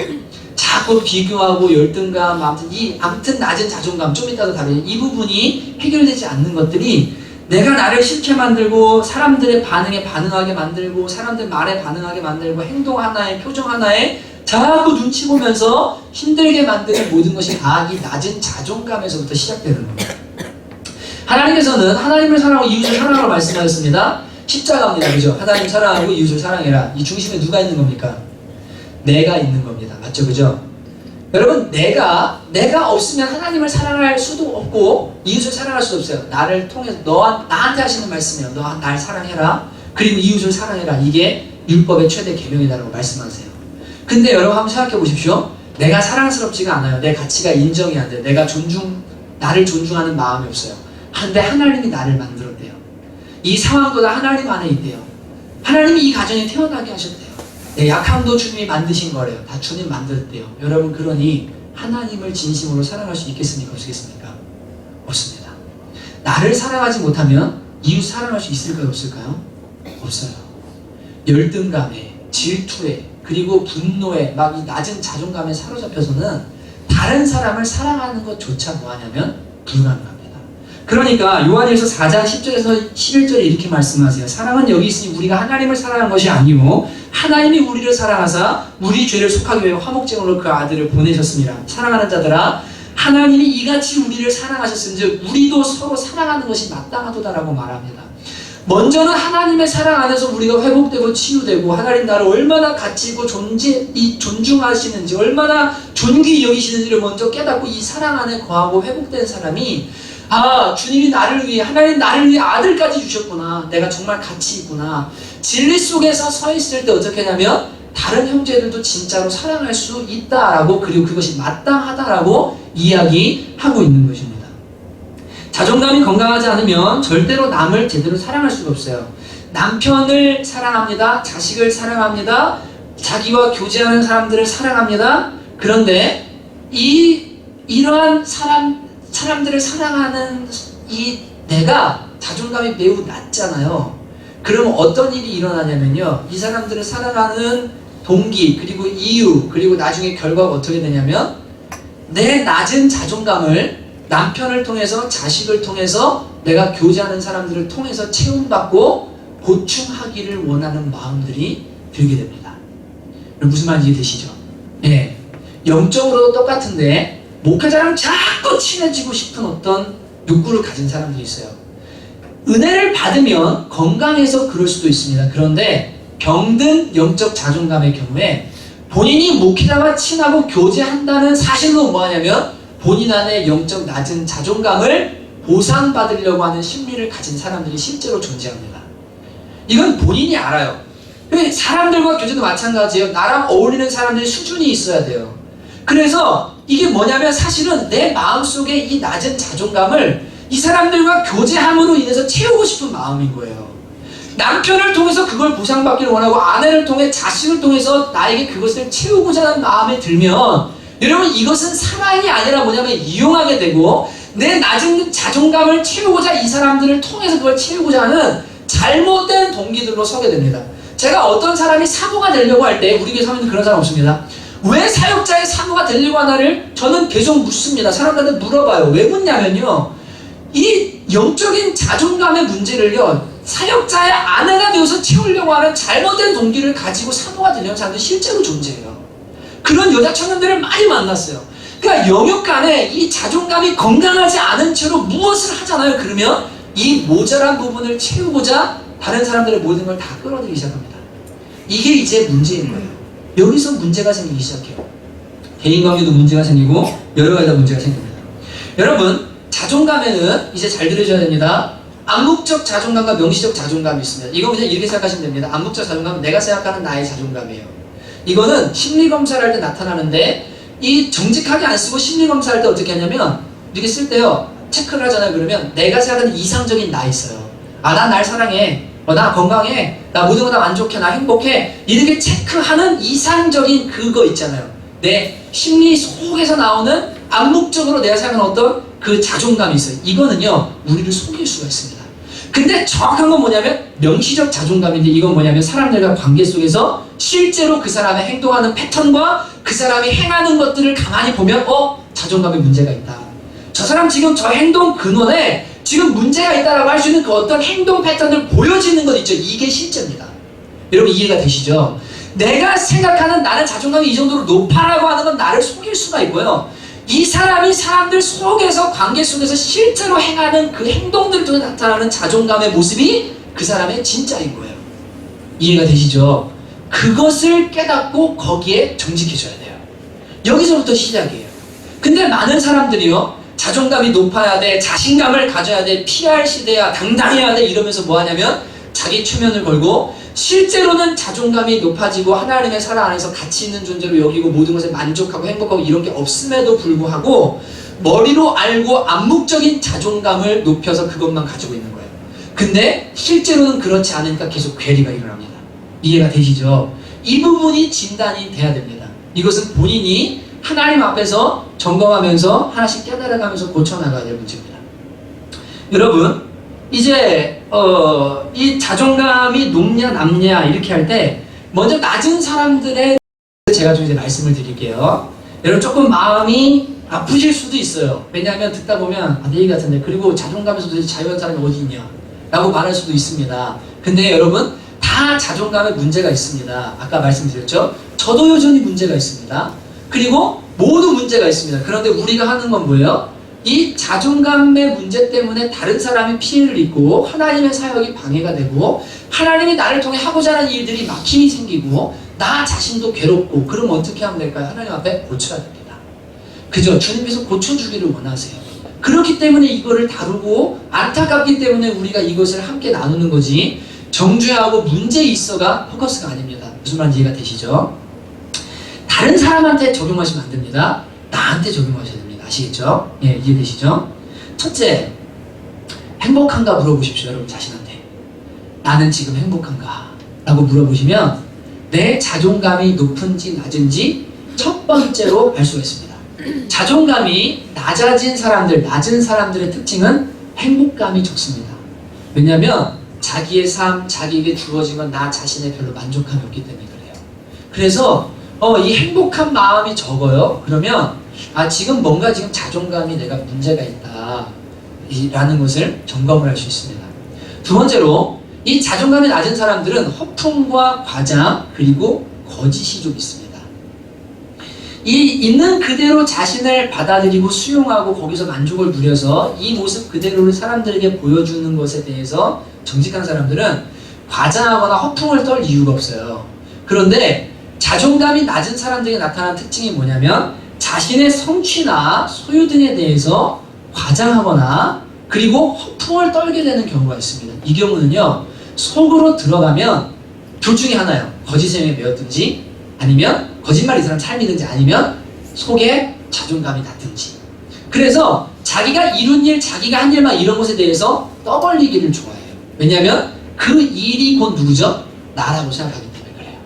Speaker 2: 자꾸 비교하고 열등감, 아무튼 낮은 자존감, 좀 이따도 다루는 이 부분이 해결되지 않는 것들이 내가 나를 싫게 만들고 사람들의 반응에 반응하게 만들고 사람들 말에 반응하게 만들고 행동 하나에 표정 하나에 자꾸 눈치 보면서 힘들게 만드는 모든 것이 다 이 낮은 자존감에서부터 시작되는 겁니다. 하나님께서는 하나님을 사랑하고 이웃을 사랑하라고 말씀하셨습니다. 십자가입니다. 그죠? 하나님 사랑하고 이웃을 사랑해라. 이 중심에 누가 있는 겁니까? 내가 있는 겁니다. 맞죠? 그죠? 여러분 내가 없으면 하나님을 사랑할 수도 없고 이웃을 사랑할 수도 없어요. 나를 통해서 나한테 하시는 말씀이에요. 너 날 사랑해라. 그리고 이웃을 사랑해라. 이게 율법의 최대 계명이다라고 말씀하세요. 근데 여러분 한번 생각해 보십시오. 내가 사랑스럽지가 않아요. 내 가치가 인정이 안 돼요. 나를 존중하는 마음이 없어요. 근데 하나님이 나를 만들었대요. 이 상황보다 하나님 안에 있대요. 하나님이 이 가정에 태어나게 하셨대요. 네, 약함도 주님이 만드신 거래요. 다 주님 만들었대요. 여러분 그러니 하나님을 진심으로 사랑할 수 있겠습니까? 없겠습니까? 없습니다. 나를 사랑하지 못하면 이웃 사랑할 수 있을까요? 없을까요? 없어요. 열등감에, 질투에, 그리고 분노에 막 이 낮은 자존감에 사로잡혀서는 다른 사람을 사랑하는 것조차 뭐하냐면 불가능합니다. 그러니까 요한일서 4장 10절에서 11절에 이렇게 말씀하세요. 사랑은 여기 있으니 우리가 하나님을 사랑한 것이 아니오 하나님이 우리를 사랑하사 우리 죄를 속하기 위해 화목제물로 그 아들을 보내셨습니다. 사랑하는 자들아 하나님이 이같이 우리를 사랑하셨은즉 우리도 서로 사랑하는 것이 마땅하도다라고 말합니다. 먼저는 하나님의 사랑 안에서 우리가 회복되고 치유되고 하나님 나를 얼마나 가치 있고 존중하시는지 얼마나 존귀히 여기시는지를 먼저 깨닫고 이 사랑 안에 거하고 회복된 사람이 주님이 나를 위해 하나님 나를 위해 아들까지 주셨구나. 내가 정말 가치 있구나. 진리 속에서 서 있을 때 어떻게 하냐면 다른 형제들도 진짜로 사랑할 수 있다라고 그리고 그것이 마땅하다라고 이야기하고 있는 것입니다. 자존감이 건강하지 않으면 절대로 남을 제대로 사랑할 수가 없어요. 남편을 사랑합니다. 자식을 사랑합니다. 자기와 교제하는 사람들을 사랑합니다. 그런데 이러한 사람들을 사랑하는 이 내가 자존감이 매우 낮잖아요. 그러면 어떤 일이 일어나냐면요. 이 사람들을 사랑하는 동기 그리고 이유 그리고 나중에 결과가 어떻게 되냐면 내 낮은 자존감을 남편을 통해서 자식을 통해서 내가 교제하는 사람들을 통해서 채움받고 보충하기를 원하는 마음들이 들게 됩니다. 무슨 말인지 이해되시죠? 네. 영적으로도 똑같은데 목회자랑 자꾸 친해지고 싶은 어떤 욕구를 가진 사람들이 있어요. 은혜를 받으면 건강해서 그럴 수도 있습니다. 그런데 병든 영적 자존감의 경우에 본인이 목회자와 친하고 교제한다는 사실로 뭐하냐면 본인 안에 영적 낮은 자존감을 보상받으려고 하는 심리를 가진 사람들이 실제로 존재합니다. 이건 본인이 알아요. 사람들과 교제도 마찬가지예요. 나랑 어울리는 사람들이 수준이 있어야 돼요. 그래서 이게 뭐냐면 사실은 내 마음속에 이 낮은 자존감을 이 사람들과 교제함으로 인해서 채우고 싶은 마음인 거예요. 남편을 통해서 그걸 보상받기를 원하고 아내를 통해 자식을 통해서 나에게 그것을 채우고자 하는 마음에 들면 여러분 이것은 사랑이 아니라 뭐냐면 이용하게 되고 내 낮은 자존감을 채우고자 이 사람들을 통해서 그걸 채우고자 하는 잘못된 동기들로 서게 됩니다. 제가 어떤 사람이 사모가 되려고 할 때 우리 교회 사모님 그런 사람 없습니다. 왜 사역자의 사모가 되려고 하나를 저는 계속 묻습니다. 사람들한테 물어봐요. 왜 묻냐면요. 이 영적인 자존감의 문제를요. 사역자의 아내가 되어서 채우려고 하는 잘못된 동기를 가지고 사모가 되려는 사람들이 실제로 존재해요. 그런 여자 청년들을 많이 만났어요. 그러니까 영역 간에 이 자존감이 건강하지 않은 채로 무엇을 하잖아요. 그러면 이 모자란 부분을 채우고자 다른 사람들의 모든 걸 다 끌어들이기 시작합니다. 이게 이제 문제인 거예요. 여기서 문제가 생기기 시작해요. 대인관계도 문제가 생기고 여러 가지 문제가 생깁니다. 여러분 자존감에는 이제 잘 들으셔야 됩니다. 암묵적 자존감과 명시적 자존감이 있습니다. 이거 그냥 이렇게 생각하시면 됩니다. 암묵적 자존감은 내가 생각하는 나의 자존감이에요. 이거는 심리검사를 할 때 나타나는데 이 정직하게 안 쓰고 심리검사할 때 어떻게 하냐면 이렇게 쓸 때요. 체크를 하잖아요. 그러면 내가 생각하는 이상적인 나 있어요. 아, 난 날 사랑해. 나 건강해. 나 모든 거 다 만족해. 나 행복해. 이렇게 체크하는 이상적인 그거 있잖아요. 내 심리 속에서 나오는 암묵적으로 내가 생각하는 어떤 그 자존감이 있어요. 이거는요. 우리를 속일 수가 있습니다. 근데 정확한 건 뭐냐면 명시적 자존감인데 이건 뭐냐면 사람들과 관계 속에서 실제로 그 사람의 행동하는 패턴과 그 사람이 행하는 것들을 가만히 보면 자존감에 문제가 있다. 저 사람 지금 저 행동 근원에 지금 문제가 있다라고 할 수 있는 그 어떤 행동 패턴을 보여지는 것 있죠. 이게 실제입니다. 여러분 이해가 되시죠? 내가 생각하는 나는 자존감이 이 정도로 높아라고 하는 건 나를 속일 수가 있고요. 이 사람이 사람들 속에서 관계 속에서 실제로 행하는 그 행동들을 통해 나타나는 자존감의 모습이 그 사람의 진짜인 거예요. 이해가 되시죠? 그것을 깨닫고 거기에 정직해져야 돼요. 여기서부터 시작이에요. 근데 많은 사람들이요. 자존감이 높아야 돼, 자신감을 가져야 돼, PR 시대야, 당당해야 돼 이러면서 뭐 하냐면 자기 최면을 걸고 실제로는 자존감이 높아지고 하나님의 사랑 안에서 가치 있는 존재로 여기고 모든 것에 만족하고 행복하고 이런 게 없음에도 불구하고 머리로 알고 암묵적인 자존감을 높여서 그것만 가지고 있는 거예요. 근데 실제로는 그렇지 않으니까 계속 괴리가 일어납니다. 이해가 되시죠? 이 부분이 진단이 돼야 됩니다. 이것은 본인이 하나님 앞에서 점검하면서 하나씩 깨달아가면서 고쳐나가야 될 문제입니다. 여러분 이제 이 자존감이 높냐 낮냐 이렇게 할 때 먼저 낮은 사람들의 제가 좀 이제 말씀을 드릴게요. 여러분 조금 마음이 아프실 수도 있어요. 왜냐하면 듣다 보면 내 얘기 같은데 그리고 자존감에서 도대체 자유한 사람이 어디 있냐 라고 말할 수도 있습니다. 근데 여러분 다 자존감에 문제가 있습니다. 아까 말씀드렸죠? 저도 여전히 문제가 있습니다. 그리고 모두 문제가 있습니다. 그런데 우리가 하는 건 뭐예요? 이 자존감의 문제 때문에 다른 사람이 피해를 입고 하나님의 사역이 방해가 되고 하나님이 나를 통해 하고자 하는 일들이 막힘이 생기고 나 자신도 괴롭고 그럼 어떻게 하면 될까요? 하나님 앞에 고쳐야 됩니다. 그죠? 주님께서 고쳐주기를 원하세요. 그렇기 때문에 이거를 다루고 안타깝기 때문에 우리가 이것을 함께 나누는 거지 정죄하고 문제 있어가 포커스가 아닙니다. 무슨 말인지 이해가 되시죠? 다른 사람한테 적용하시면 안 됩니다. 나한테 적용하셔야 됩니다. 아시겠죠? 예, 이해되시죠? 첫째, 행복한가 물어보십시오. 여러분 자신한테. 나는 지금 행복한가? 라고 물어보시면 내 자존감이 높은지 낮은지 첫 번째로 알 수가 있습니다. 자존감이 낮은 사람들의 특징은 행복감이 적습니다. 왜냐하면 자기의 삶, 자기에게 주어진 건 나 자신에 별로 만족감이 없기 때문에 그래요. 그래서 이 행복한 마음이 적어요. 그러면 지금 뭔가 지금 자존감이 내가 문제가 있다 라는 것을 점검을 할 수 있습니다. 두 번째로 이 자존감이 낮은 사람들은 허풍과 과장 그리고 거짓이 좀 있습니다. 이 있는 그대로 자신을 받아들이고 수용하고 거기서 만족을 누려서 이 모습 그대로를 사람들에게 보여주는 것에 대해서 정직한 사람들은 과장하거나 허풍을 떨 이유가 없어요. 그런데 자존감이 낮은 사람들에게 나타나는 특징이 뭐냐면 자신의 성취나 소유 등에 대해서 과장하거나 그리고 허풍을 떨게 되는 경우가 있습니다. 이 경우는요 속으로 들어가면 둘 중에 하나예요. 거짓에 매였든지 아니면 거짓말이 이 사람 삶이든지 아니면 속에 자존감이 낮든지. 그래서 자기가 이룬 일, 자기가 한 일만 이런 것에 대해서 떠벌리기를 좋아해요. 왜냐하면 그 일이 곧 누구죠? 나라고 생각하기 때문에 그래요.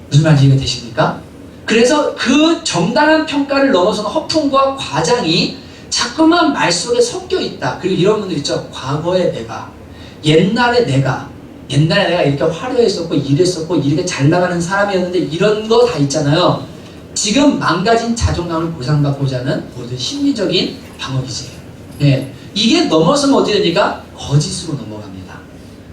Speaker 2: 무슨 말인지 이해가 되십니까? 그래서 그 정당한 평가를 넘어서는 허풍과 과장이 자꾸만 말 속에 섞여 있다. 그리고 이런 분들 있죠. 과거의 내가, 옛날에 내가 이렇게 화려했었고 이랬었고 이렇게 잘 나가는 사람이었는데 이런 거 다 있잖아요. 지금 망가진 자존감을 보상받고자 하는 모든 심리적인 방어기제예요. 예. 이게 넘어서면 어떻게 되니까 거짓으로 넘어갑니다.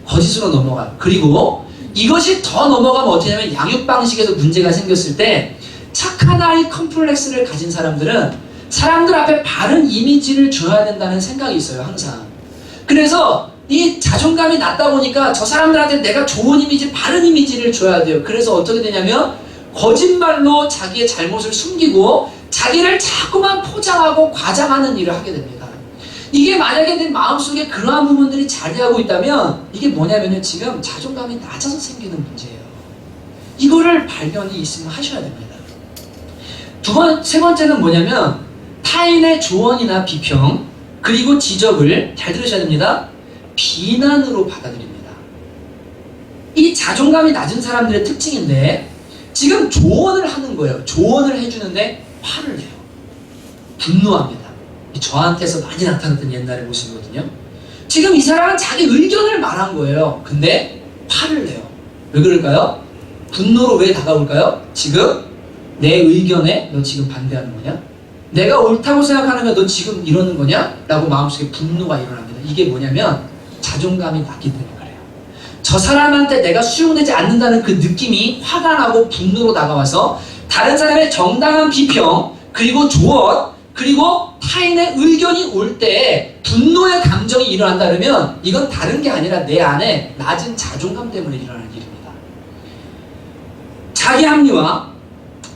Speaker 2: 거짓으로 넘어가요. 그리고 이것이 더 넘어가면 어떻게 되냐면 양육 방식에서 문제가 생겼을 때 착한 아이 컴플렉스를 가진 사람들은 사람들 앞에 바른 이미지를 줘야 된다는 생각이 있어요. 항상. 그래서 이 자존감이 낮다 보니까 저 사람들한테 내가 좋은 이미지, 바른 이미지를 줘야 돼요. 그래서 어떻게 되냐면 거짓말로 자기의 잘못을 숨기고 자기를 자꾸만 포장하고 과장하는 일을 하게 됩니다. 이게 만약에 내 마음속에 그러한 부분들이 자리하고 있다면 이게 뭐냐면요. 지금 자존감이 낮아서 생기는 문제예요. 이거를 발견이 있으면 하셔야 됩니다. 세 번째는 뭐냐면 타인의 조언이나 비평 그리고 지적을 잘 들으셔야 됩니다. 비난으로 받아들입니다. 이 자존감이 낮은 사람들의 특징인데 지금 조언을 하는 거예요. 조언을 해주는데 화를 내요. 분노합니다. 저한테서 많이 나타났던 옛날의 모습이거든요. 지금 이 사람은 자기 의견을 말한 거예요. 근데 화를 내요. 왜 그럴까요? 분노로 왜 다가올까요? 지금 내 의견에 너 지금 반대하는 거냐? 내가 옳다고 생각하는 거 너 지금 이러는 거냐? 라고 마음속에 분노가 일어납니다. 이게 뭐냐면 자존감이 낮기 때문에 그래요. 저 사람한테 내가 수용되지 않는다는 그 느낌이 화가 나고 분노로 다가와서 다른 사람의 정당한 비평 그리고 조언 그리고 타인의 의견이 올 때 분노의 감정이 일어난다 그러면 이건 다른 게 아니라 내 안에 낮은 자존감 때문에 일어나는 일입니다. 자기 합리화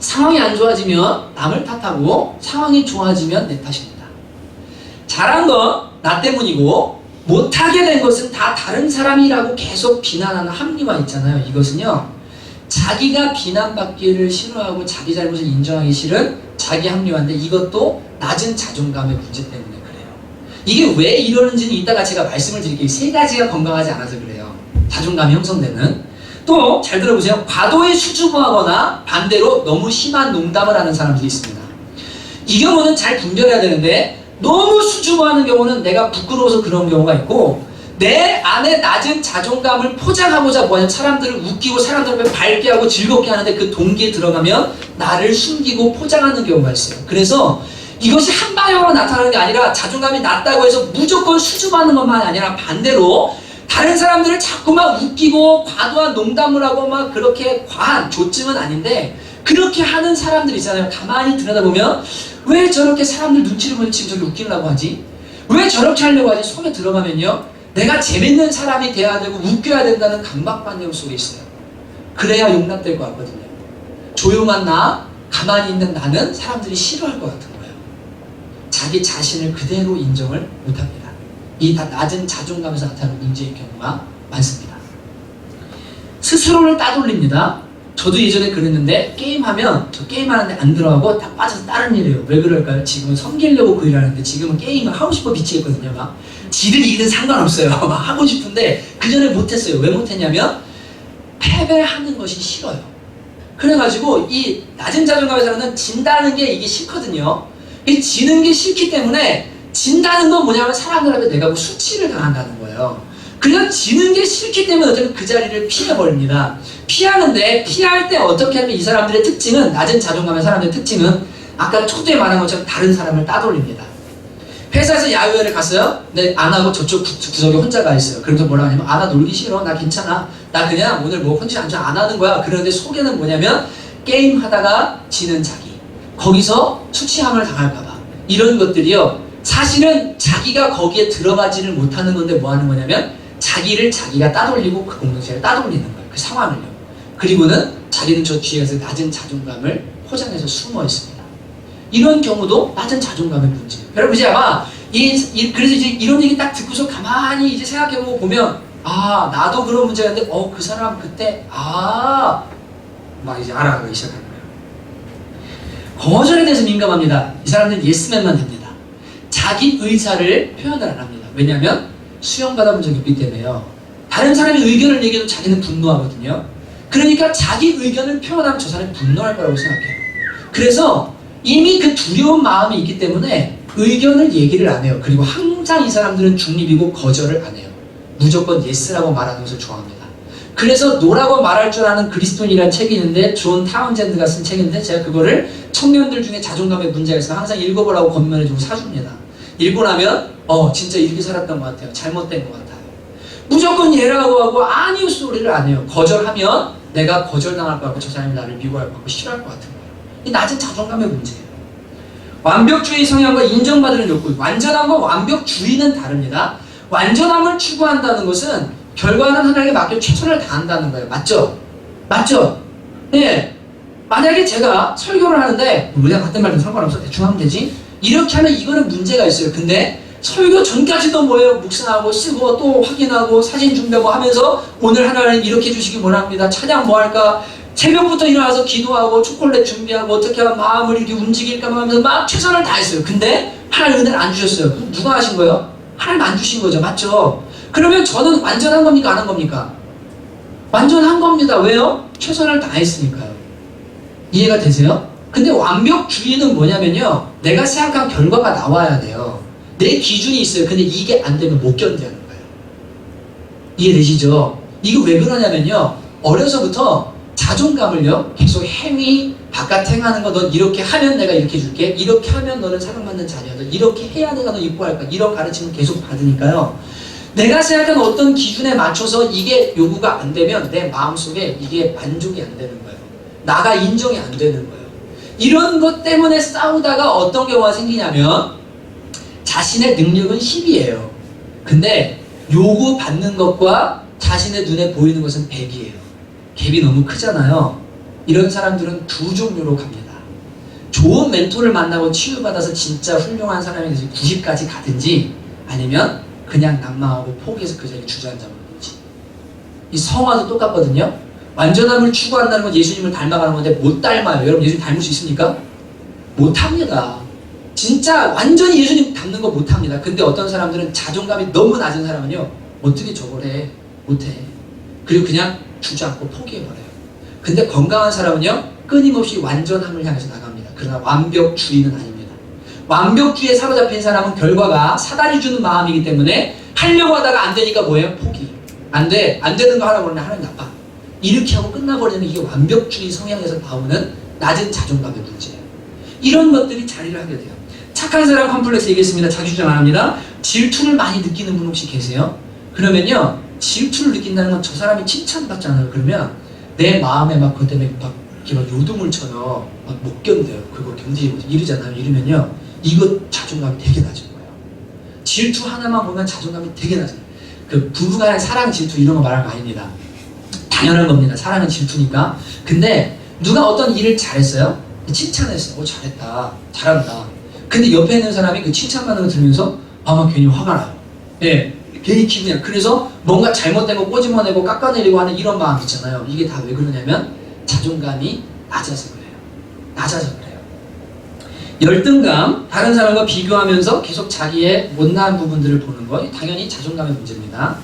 Speaker 2: 상황이 안 좋아지면 남을 탓하고 상황이 좋아지면 내 탓입니다. 잘한 건 나 때문이고 못하게 된 것은 다 다른 사람이라고 계속 비난하는 합리화 있잖아요. 이것은요. 자기가 비난받기를 싫어하고 자기 잘못을 인정하기 싫은 자기 합리화인데 이것도 낮은 자존감의 문제 때문에 그래요. 이게 왜 이러는지는 이따가 제가 말씀을 드릴게요. 세 가지가 건강하지 않아서 그래요. 자존감이 형성되는. 또 잘 들어보세요. 과도히 수줍어하거나 반대로 너무 심한 농담을 하는 사람들이 있습니다. 이 경우는 잘 분별해야 되는데 너무 수줍어하는 경우는 내가 부끄러워서 그런 경우가 있고 내 안에 낮은 자존감을 포장하고자 뭐냐면 사람들을 웃기고 사람들 앞에 밝게 하고 즐겁게 하는데 그 동기에 들어가면 나를 숨기고 포장하는 경우가 있어요. 그래서 이것이 한 방향으로 나타나는 게 아니라 자존감이 낮다고 해서 무조건 수줍어하는 것만 아니라 반대로 다른 사람들을 자꾸만 웃기고 과도한 농담을 하고 막 그렇게 과한 조증은 아닌데 그렇게 하는 사람들 있잖아요. 가만히 들여다보면 왜 저렇게 사람들 눈치를 보면 지금 저렇게 웃기려고 하지? 왜 저렇게 하려고 하지? 속에 들어가면요. 내가 재밌는 사람이 돼야 되고 웃겨야 된다는 강박관념 속에 있어요. 그래야 용납될 것 같거든요. 조용한 나, 가만히 있는 나는 사람들이 싫어할 것 같은 거예요. 자기 자신을 그대로 인정을 못합니다. 이 다 낮은 자존감에서 나타나는 문제의 경우가 많습니다. 스스로를 따돌립니다. 저도 예전에 그랬는데 게임하면 저 게임하는데 안 들어가고 딱 빠져서 다른 일 해요. 왜 그럴까요? 지금은 섬기려고 그 일을 하는데 지금은 게임을 하고 싶어 미치겠거든요. 막 지들 이기든 상관없어요. 막 하고 싶은데 그 전에 못했어요. 왜 못했냐면 패배하는 것이 싫어요. 그래가지고 이 낮은 자존감에서는 진다는 게 이게 싫거든요. 이 지는 게 싫기 때문에 진다는 건 뭐냐면 사람들한테 내가 뭐 수치를 당한다는 거예요. 그냥 지는 게 싫기 때문에 어쩌면 그 자리를 피해버립니다. 피하는데 피할 때 어떻게 하면 이 사람들의 특징은 낮은 자존감의 사람들의 특징은 아까 초두에 말한 것처럼 다른 사람을 따돌립니다. 회사에서 야유회를 갔어요? 근데 안 하고 저쪽 구석에 혼자 가 있어요. 그래서 뭐라 하냐면 나 놀기 싫어. 나 괜찮아. 나 그냥 오늘 뭐 컨디션 안 하는 거야. 그런데 속에는 뭐냐면 게임 하다가 지는 자기. 거기서 수치함을 당할까봐. 이런 것들이요. 사실은 자기가 거기에 들어가지를 못하는 건데 뭐 하는 거냐면 자기를 자기가 따돌리고 그 공동체를 따돌리는 거예요. 그 상황을요. 그리고는 자기는 저 뒤에 가서 낮은 자존감을 포장해서 숨어 있습니다. 이런 경우도 낮은 자존감의 문제예요. 여러분 이제 아마 그래서 이제 이런 얘기 딱 듣고서 가만히 이제 생각해보고 보면 나도 그런 문제가 있는데 그 사람 그때 막 이제 알아가기 시작하는 거예요. 거절에 대해서 민감합니다. 이 사람들은 예스맨만 됩니다. 자기 의사를 표현을 안 합니다. 왜냐하면 수용받아본 적이 없기 때문에요. 다른 사람의 의견을 얘기해도 자기는 분노하거든요. 그러니까 자기 의견을 표현하면 저 사람이 분노할 거라고 생각해요. 그래서 이미 그 두려운 마음이 있기 때문에 의견을 얘기를 안 해요. 그리고 항상 이 사람들은 중립이고 거절을 안 해요. 무조건 예스라고 말하는 것을 좋아합니다. 그래서 노라고 말할 줄 아는 그리스도인이라는 책이 있는데 존 타운젠드가 쓴 책인데 제가 그거를 청년들 중에 자존감에 문제가 있으면 항상 읽어보라고 권면해주고 사줍니다. 읽고 나면 진짜 이렇게 살았던 것 같아요. 잘못된 것 같아요. 무조건 예라고 하고 아니요 소리를 안 해요. 거절하면 내가 거절당할 것 같고 저 사람이 나를 미워할 것 같고 싫어할 것 같은 거예요. 이 낮은 자존감의 문제예요. 완벽주의 성향과 인정받으는 욕구, 완전함과 완벽주의는 다릅니다. 완전함을 추구한다는 것은 결과는 하나님께 맡겨 최선을 다한다는 거예요. 맞죠? 맞죠? 예. 만약에 제가 설교를 하는데 우리가 같은 말도 상관없어 대충 하면 되지? 이렇게 하면 이거는 문제가 있어요. 근데 설교 전까지도 뭐예요? 묵상하고 쓰고 또 확인하고 사진 준비하고 하면서 오늘 하나님 이렇게 해주시기 원합니다. 찬양 뭐 할까? 새벽부터 일어나서 기도하고 초콜릿 준비하고 어떻게 하면 마음을 이렇게 움직일까 하면서 막 최선을 다했어요. 근데 하나님 은혜를 안 주셨어요. 누가 하신 거예요? 하나님 안 주신 거죠. 맞죠? 그러면 저는 완전한 겁니까? 안 한 겁니까? 완전한 겁니다. 왜요? 최선을 다했으니까요. 이해가 되세요? 근데 완벽주의는 뭐냐면요. 내가 생각한 결과가 나와야 돼요. 내 기준이 있어요. 근데 이게 안 되면 못 견디는 거예요. 이해되시죠? 이거 왜 그러냐면요. 어려서부터 자존감을요. 계속 행위, 바깥 행하는 거 넌 이렇게 하면 내가 이렇게 줄게. 이렇게 하면 너는 사랑받는 자녀야. 이렇게 해야 내가 너 이뻐할까. 이런 가르침을 계속 받으니까요. 내가 생각한 어떤 기준에 맞춰서 이게 요구가 안 되면 내 마음속에 이게 만족이 안 되는 거예요. 나가 인정이 안 되는 거예요. 이런 것 때문에 싸우다가 어떤 경우가 생기냐면 자신의 능력은 10이에요. 근데 요구받는 것과 자신의 눈에 보이는 것은 100이에요. 갭이 너무 크잖아요. 이런 사람들은 두 종류로 갑니다. 좋은 멘토를 만나고 치유받아서 진짜 훌륭한 사람이 돼서 90까지 가든지 아니면 그냥 낙망하고 포기해서 그 자리에 주저앉아버리든지. 이 성화도 똑같거든요. 완전함을 추구한다는 건 예수님을 닮아가는 건데 못 닮아요. 여러분 예수님 닮을 수 있습니까? 못합니다. 진짜 완전히 예수님 닮는 거 못합니다. 근데 어떤 사람들은 자존감이 너무 낮은 사람은요. 어떻게 저걸 해? 못해. 그리고 그냥 주저앉고 포기해버려요. 근데 건강한 사람은요. 끊임없이 완전함을 향해서 나갑니다. 그러나 완벽주의는 아닙니다. 완벽주의에 사로잡힌 사람은 결과가 사단이 주는 마음이기 때문에 하려고 하다가 안 되니까 뭐예요? 포기. 안 돼. 안 되는 거 하라고 그러면 하나님 나빠. 이렇게 하고 끝나버리는 이게 완벽주의 성향에서 나오는 낮은 자존감의 문제예요. 이런 것들이 자리를 하게 돼요. 착한 사람 컴플렉스 얘기했습니다. 자기 주장 안 합니다. 질투를 많이 느끼는 분 혹시 계세요? 그러면요. 질투를 느낀다는 건 저 사람이 칭찬받잖아요. 그러면 내 마음에 막 그것 때문에 막 이렇게 막 요동을 쳐요. 막 못 견뎌요. 그거 견디지 못해. 이러잖아요. 이러면요. 이거 자존감이 되게 낮은 거예요. 질투 하나만 보면 자존감이 되게 낮아요. 그 부부간의 사랑 질투 이런 거 말하는 거 아닙니다. 당연한 겁니다. 사랑은 질투니까. 근데 누가 어떤 일을 잘했어요? 칭찬했어요. 잘했다. 잘한다. 근데 옆에 있는 사람이 그 칭찬받는 거 들으면서 아마 괜히 화가 나요. 예. 괜히 기분이야. 그래서 뭔가 잘못된 거 꼬집어내고 깎아내리고 하는 이런 마음 있잖아요. 이게 다 왜 그러냐면 자존감이 낮아서 그래요. 낮아서 그래요. 열등감, 다른 사람과 비교하면서 계속 자기의 못난 부분들을 보는 거, 당연히 자존감의 문제입니다.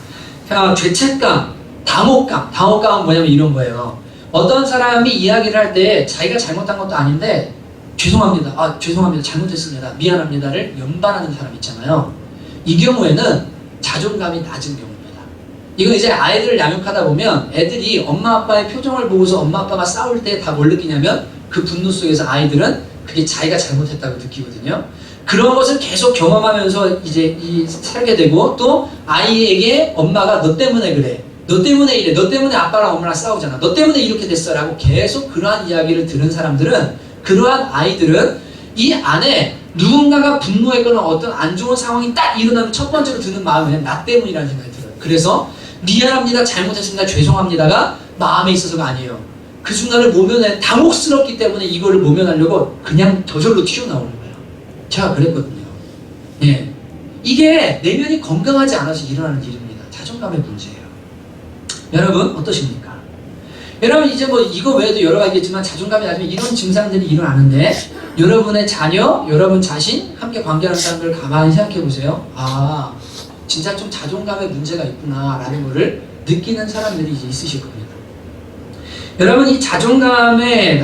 Speaker 2: 죄책감, 당혹감은 뭐냐면 이런 거예요. 어떤 사람이 이야기를 할 때 자기가 잘못한 것도 아닌데 죄송합니다. 죄송합니다. 잘못했습니다. 미안합니다를 연발하는 사람 있잖아요. 이 경우에는 자존감이 낮은 경우입니다. 이건 이제 아이들을 양육하다 보면 애들이 엄마 아빠의 표정을 보고서 엄마 아빠가 싸울 때 다 뭘 느끼냐면 그 분노 속에서 아이들은 그게 자기가 잘못했다고 느끼거든요. 그런 것을 계속 경험하면서 이제 살게 되고 또 아이에게 엄마가 너 때문에 그래. 너 때문에 이래. 너 때문에 아빠랑 엄마랑 싸우잖아. 너 때문에 이렇게 됐어. 라고 계속 그러한 이야기를 들은 사람들은 그러한 아이들은 이 안에 누군가가 분노했거나 어떤 안 좋은 상황이 딱 일어나면 첫 번째로 드는 마음은 나 때문이라는 생각이 들어요. 그래서 미안합니다. 잘못했습니다. 죄송합니다가 마음에 있어서가 아니에요. 그 순간을 모면해 당혹스럽기 때문에 이거를 모면하려고 그냥 저절로 튀어나오는 거예요. 제가 그랬거든요. 예. 이게 내면이 건강하지 않아서 일어나는 일입니다. 자존감의 문제예요. 여러분 어떠십니까? 여러분 이제 뭐 이거 외에도 여러 가지 있지만 자존감이 낮으면 이런 증상들이 일어나는데 여러분의 자녀, 여러분 자신, 함께 관계하는 사람들 가만히 생각해 보세요. 아, 진짜 좀 자존감에 문제가 있구나라는 거를 느끼는 사람들이 이제 있으실 겁니다. 여러분 이 자존감이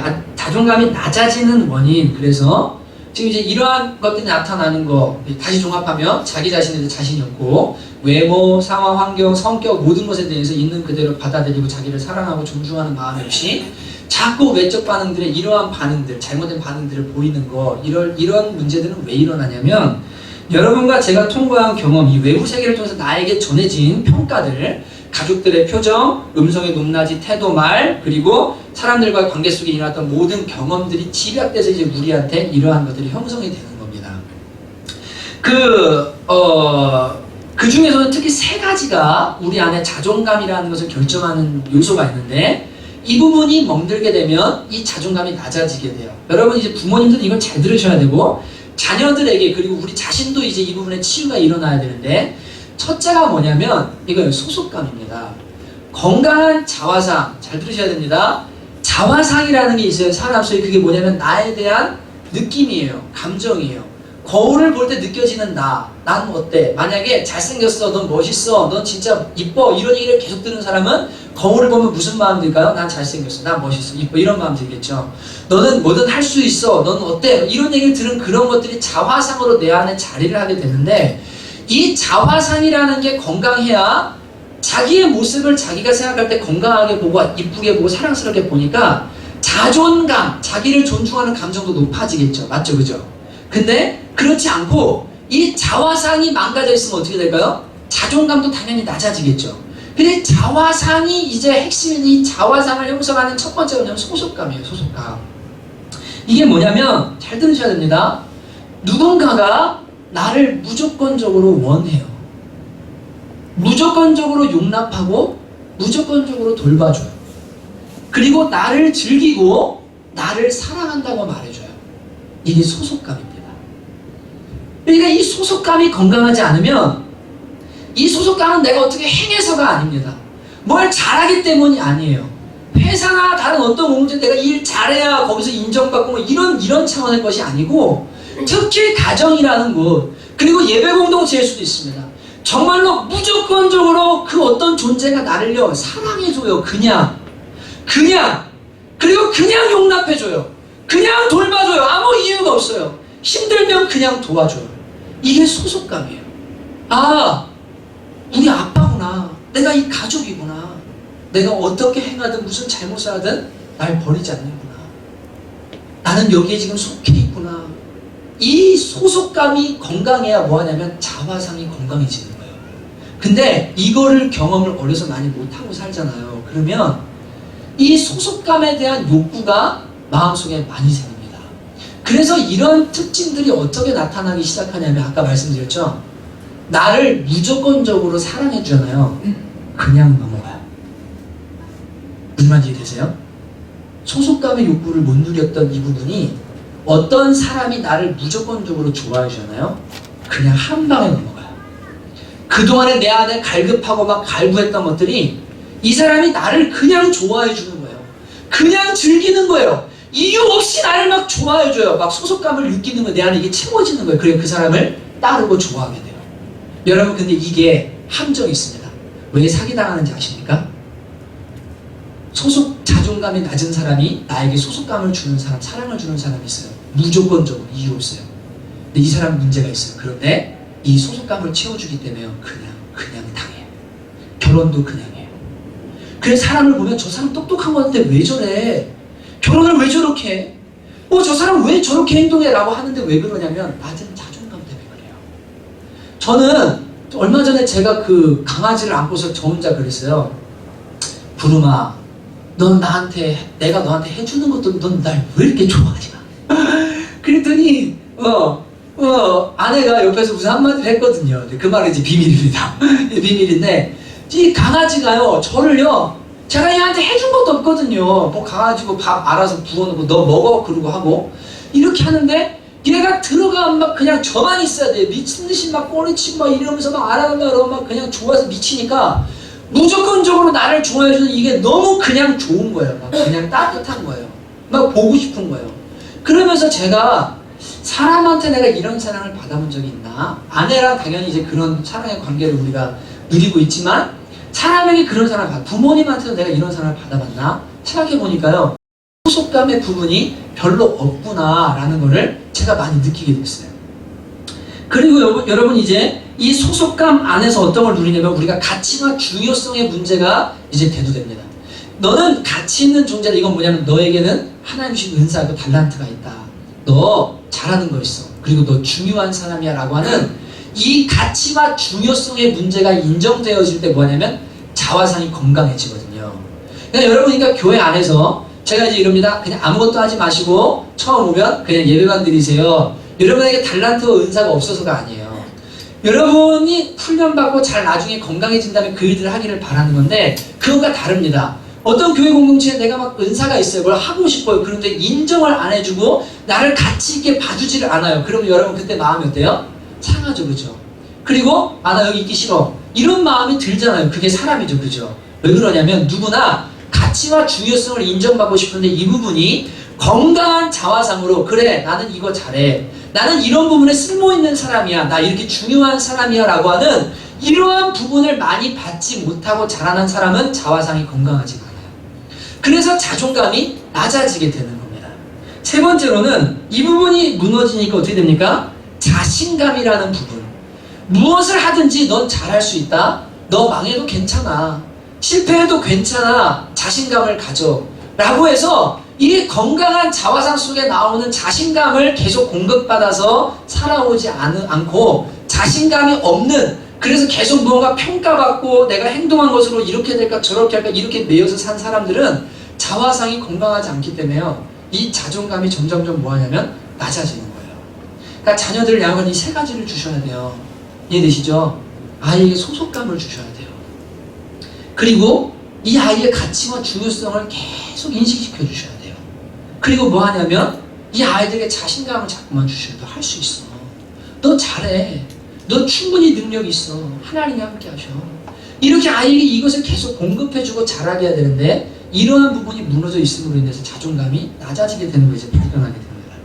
Speaker 2: 낮아지는 원인, 그래서 지금 이제 이러한 것들이 나타나는 거 다시 종합하면 자기 자신에 대해 자신이 없고 외모, 상황, 환경, 성격 모든 것에 대해서 있는 그대로 받아들이고 자기를 사랑하고 존중하는 마음이 없이 자꾸 외적 반응들의 이러한 반응들, 잘못된 반응들을 보이는 거, 이런 문제들은 왜 일어나냐면 여러분과 제가 통과한 경험, 이 외부 세계를 통해서 나에게 전해진 평가들, 가족들의 표정, 음성의 높낮이, 태도, 말, 그리고 사람들과의 관계 속에 일어났던 모든 경험들이 집약돼서 이제 우리한테 이러한 것들이 형성이 되는 겁니다. 그 중에서는 특히 세 가지가 우리 안에 자존감이라는 것을 결정하는 요소가 있는데 이 부분이 멍들게 되면 이 자존감이 낮아지게 돼요. 여러분 이제 부모님들은 이걸 잘 들으셔야 되고 자녀들에게 그리고 우리 자신도 이제 이 부분에 치유가 일어나야 되는데 첫째가 뭐냐면 이건 소속감입니다. 건강한 자화상, 잘 들으셔야 됩니다. 자화상이라는 게 있어요. 사람 속에 그게 뭐냐면 나에 대한 느낌이에요. 감정이에요. 거울을 볼 때 느껴지는 난 어때? 만약에 잘생겼어, 넌 멋있어, 넌 진짜 이뻐 이런 얘기를 계속 듣는 사람은 거울을 보면 무슨 마음 들까요? 난 잘생겼어, 난 멋있어, 이뻐 이런 마음 들겠죠. 너는 뭐든 할 수 있어, 너는 어때? 이런 얘기를 들은 그런 것들이 자화상으로 내 안에 자리를 하게 되는데 이 자화상이라는 게 건강해야 자기의 모습을 자기가 생각할 때 건강하게 보고 이쁘게 보고 사랑스럽게 보니까 자존감, 자기를 존중하는 감정도 높아지겠죠. 맞죠? 그죠? 근데 그렇지 않고 이 자화상이 망가져 있으면 어떻게 될까요? 자존감도 당연히 낮아지겠죠. 근데 자화상이 이제 핵심인 이 자화상을 형성하는 첫 번째가 뭐냐면 소속감이에요. 소속감. 이게 뭐냐면 잘 들으셔야 됩니다. 누군가가 나를 무조건적으로 원해요. 무조건적으로 용납하고 무조건적으로 돌봐줘요. 그리고 나를 즐기고 나를 사랑한다고 말해줘요. 이게 소속감입니다. 그러니까 이 소속감이 건강하지 않으면 이 소속감은 내가 어떻게 행해서가 아닙니다. 뭘 잘하기 때문이 아니에요. 회사나 다른 어떤 공동체 내가 일 잘해야 거기서 인정받고 뭐 이런 차원의 것이 아니고 특히 가정이라는 곳 그리고 예배 공동체일 수도 있습니다. 정말로 무조건적으로 그 어떤 존재가 나를요 사랑해줘요. 그냥 그리고 그냥 용납해줘요. 그냥 돌봐줘요. 아무 이유가 없어요. 힘들면 그냥 도와줘요. 이게 소속감이에요. 아, 우리 아빠구나. 내가 이 가족이구나. 내가 어떻게 행하든 무슨 잘못을 하든 날 버리지 않는구나. 나는 여기에 지금 속해 있구나. 이 소속감이 건강해야 뭐하냐면 자화상이 건강해지는 거예요. 근데 이거를 경험을 어려서 많이 못하고 살잖아요. 그러면 이 소속감에 대한 욕구가 마음속에 많이 생깁니다. 그래서 이런 특징들이 어떻게 나타나기 시작하냐면 아까 말씀드렸죠. 나를 무조건적으로 사랑해 주잖아요. 그냥 넘어가요. 무슨 말인지 이해되세요? 소속감의 욕구를 못 누렸던 이 부분이 어떤 사람이 나를 무조건적으로 좋아해 주잖아요. 그냥 한 방에 넘어가요. 그동안에 내 안에 갈급하고 막 갈구했던 것들이 이 사람이 나를 그냥 좋아해 주는 거예요. 그냥 즐기는 거예요. 이유 없이 나를 막 좋아해줘요. 막 소속감을 느끼는 거예요. 내 안에 이게 채워지는 거예요. 그래서 그 사람을 따르고 좋아하게 돼요. 여러분 근데 이게 함정이 있습니다. 왜 사기당하는지 아십니까? 자존감이 낮은 사람이 나에게 소속감을 주는 사람, 사랑을 주는 사람이 있어요. 무조건적으로 이유 없어요. 근데 이 사람은 문제가 있어요. 그런데 이 소속감을 채워주기 때문에 그냥 당해요. 결혼도 그냥 해요. 그래서 사람을 보면 저 사람 똑똑한 건데 왜 저래? 결혼을 왜 저렇게 해? 저 사람 왜 저렇게 행동해? 라고 하는데 왜 그러냐면 낮은 자존감 때문에 그래요. 저는 얼마 전에 제가 그 강아지를 안고서 저 혼자 그랬어요. 부름아, 넌 내가 너한테 해주는 것도 넌 날 왜 이렇게 좋아하지? 그랬더니 아내가 옆에서 무슨 한마디를 했거든요. 그 말은 이제 비밀입니다. 비밀인데 이 강아지가요 저를요 제가 얘한테 해준 것도 없거든요. 뭐 강아지고 밥 알아서 부어놓고 너 먹어 그러고 하고 이렇게 하는데 얘가 들어가면 막 그냥 저만 있어야 돼. 미친듯이 막 꼬리치고 막 이러면서 막 알아간다 그러면 막 그냥 좋아서 미치니까 무조건적으로 나를 좋아해주는 이게 너무 그냥 좋은 거예요. 막 그냥 따뜻한 거예요. 막 보고 싶은 거예요. 그러면서 제가 사람한테 내가 이런 사랑을 받아본 적이 있나? 아내랑 당연히 이제 그런 사랑의 관계를 우리가 누리고 있지만 사람에게 그런 사랑을 부모님한테도 내가 이런 사랑을 받아봤나? 생각해보니까요. 소속감의 부분이 별로 없구나라는 거를 제가 많이 느끼게 됐어요. 그리고 여러분 이제 이 소속감 안에서 어떤 걸 누리냐면 우리가 가치와 중요성의 문제가 이제 대두됩니다. 너는 가치 있는 존재다. 이건 뭐냐면 너에게는 하나님 주신 은사고 달란트가 있다. 너 잘하는 거 있어. 그리고 너 중요한 사람이야 라고 하는 이 가치와 중요성의 문제가 인정되어질 때 뭐냐면 자화상이 건강해지거든요. 그러니까 여러분, 그러니까 교회 안에서 제가 이제 이럽니다. 그냥 아무것도 하지 마시고 처음 오면 그냥 예배만 드리세요. 여러분에게 달란트와 은사가 없어서가 아니에요. 여러분이 훈련받고 잘 나중에 건강해진다면 그 일들을 하기를 바라는 건데 그것과 다릅니다. 어떤 교회 공동체에 내가 막 은사가 있어요. 뭘 하고 싶어요. 그런데 인정을 안 해주고 나를 가치 있게 봐주지를 않아요. 그러면 여러분 그때 마음이 어때요? 상하죠. 그죠? 그리고 나 여기 있기 싫어. 이런 마음이 들잖아요. 그게 사람이죠. 그죠? 왜 그러냐면 누구나 가치와 중요성을 인정받고 싶은데 이 부분이 건강한 자화상으로 그래 나는 이거 잘해. 나는 이런 부분에 쓸모있는 사람이야. 나 이렇게 중요한 사람이야 라고 하는 이러한 부분을 많이 받지 못하고 자라난 사람은 자화상이 건강하지가 않아요. 그래서 자존감이 낮아지게 되는 겁니다. 세 번째로는 이 부분이 무너지니까 어떻게 됩니까? 자신감이라는 부분. 무엇을 하든지 넌 잘할 수 있다. 너 망해도 괜찮아. 실패해도 괜찮아. 자신감을 가져. 라고 해서 이 건강한 자화상 속에 나오는 자신감을 계속 공급받아서 살아오지 않고 자신감이 없는, 그래서 계속 무언가 평가받고 내가 행동한 것으로 이렇게 될까 저렇게 할까 이렇게 매여서 산 사람들은 자화상이 건강하지 않기 때문에요. 이 자존감이 점점점 뭐하냐면 낮아지는 거예요. 그러니까 자녀들을 향한 이 세 가지를 주셔야 돼요. 이해되시죠? 아이에게 소속감을 주셔야 돼요. 그리고 이 아이의 가치와 중요성을 계속 인식시켜 주셔야 돼요. 그리고 뭐 하냐면 이 아이들에게 자신감을 자꾸만 주셔야 돼. 할 수 있어. 너 잘해. 너 충분히 능력이 있어. 하나님이 함께 하셔. 이렇게 아이에게 이것을 계속 공급해주고 자라게 해야 되는데 이러한 부분이 무너져 있음으로 인해서 자존감이 낮아지게 되는 걸 이제 발견하게 됩니다.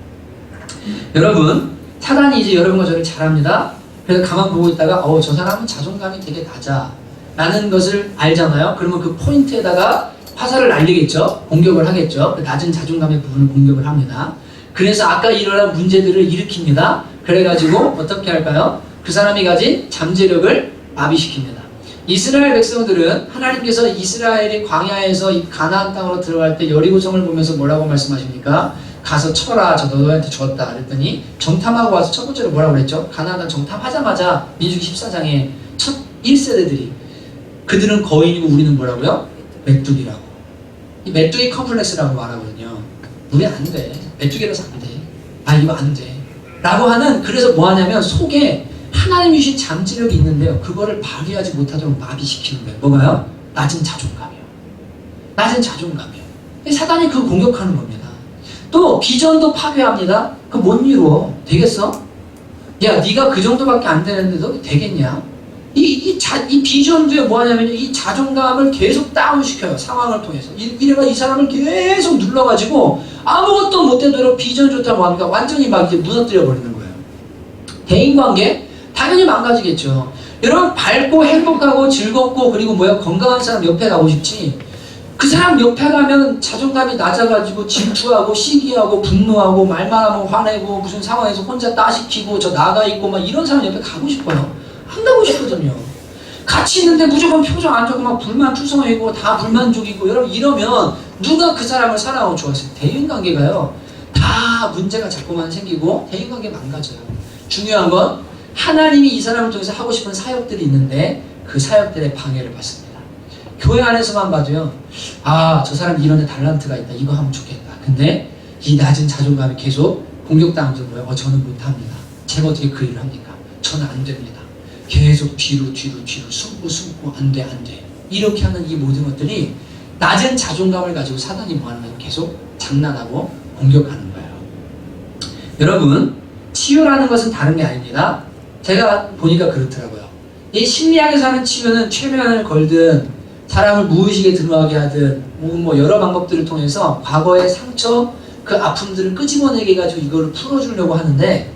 Speaker 2: 여러분, 사단이 이제 여러분과 저를 잘합니다. 그래서 가만 보고 있다가 저 사람은 자존감이 되게 낮아 라는 것을 알잖아요. 그러면 그 포인트에다가 화살을 날리겠죠. 공격을 하겠죠. 그 낮은 자존감의 부분을 공격을 합니다. 그래서 아까 일어난 문제들을 일으킵니다. 그래가지고 어떻게 할까요? 그 사람이 가진 잠재력을 마비시킵니다. 이스라엘 백성들은 하나님께서 이스라엘이 광야에서 이 가나안 땅으로 들어갈 때 여리고성을 보면서 뭐라고 말씀하십니까? 가서 쳐라. 저 너희한테 줬다. 그랬더니 정탐하고 와서 첫 번째로 뭐라고 그랬죠? 가나안 땅 정탐하자마자 민수기 14장에 첫 1세대들이 그들은 거인이고 우리는 뭐라고요? 메뚜기라고. 이 메뚜기 컴플렉스라고 말하거든요. 우리 안 돼. 메뚜기라서 안 돼. 이거 안 돼. 라고 하는, 그래서 뭐 하냐면 속에 하나님이 주신 잠재력이 있는데요. 그거를 발휘하지 못하도록 마비시키는 거예요. 뭐가요? 낮은 자존감이요. 낮은 자존감이요. 사단이 그걸 공격하는 겁니다. 또 비전도 파괴합니다. 그거 못 이루어. 되겠어? 야, 네가 그 정도밖에 안 되는데 너 되겠냐? 이 비전도에 뭐 하냐면 이 자존감을 계속 다운시켜요. 상황을 통해서. 이래가 이 사람을 계속 눌러가지고 아무것도 못해도 비전 좋다고 합니까? 완전히 막 이제 무너뜨려 버리는 거예요. 대인관계? 당연히 망가지겠죠. 여러분, 밝고 행복하고 즐겁고 그리고 건강한 사람 옆에 가고 싶지. 그 사람 옆에 가면 자존감이 낮아가지고 질투하고 시기하고 분노하고 말만 하면 화내고 무슨 상황에서 혼자 따시키고 저 나가 있고 막 이런 사람 옆에 가고 싶어요. 안 가고 싶거든요. 같이 있는데 무조건 표정 안 좋고 막 불만투성이고 다 불만족이고 여러분 이러면 누가 그 사람을 사랑하고 좋아했어요? 대인관계가요. 다 문제가 자꾸만 생기고 대인관계 망가져요. 중요한 건 하나님이 이 사람을 통해서 하고 싶은 사역들이 있는데 그 사역들의 방해를 받습니다. 교회 안에서만 봐도요. 저 사람 이런 데 달란트가 있다. 이거 하면 좋겠다. 근데 이 낮은 자존감이 계속 공격당하면서 뭐예요? 저는 못합니다. 제가 어떻게 그 일을 합니까? 저는 안 됩니다. 계속 뒤로 숨고 안 돼. 이렇게 하는 이 모든 것들이 낮은 자존감을 가지고 사단이 뭐 하는 거예요? 계속 장난하고 공격하는 거예요. 여러분, 치유라는 것은 다른 게 아닙니다. 제가 보니까 그렇더라고요. 이 심리학에서 하는 치료는 최면을 걸든 사람을 무의식에 들어가게 하든 뭐 여러 방법들을 통해서 과거의 상처, 그 아픔들을 끄집어내게 해가지고 이거를 풀어주려고 하는데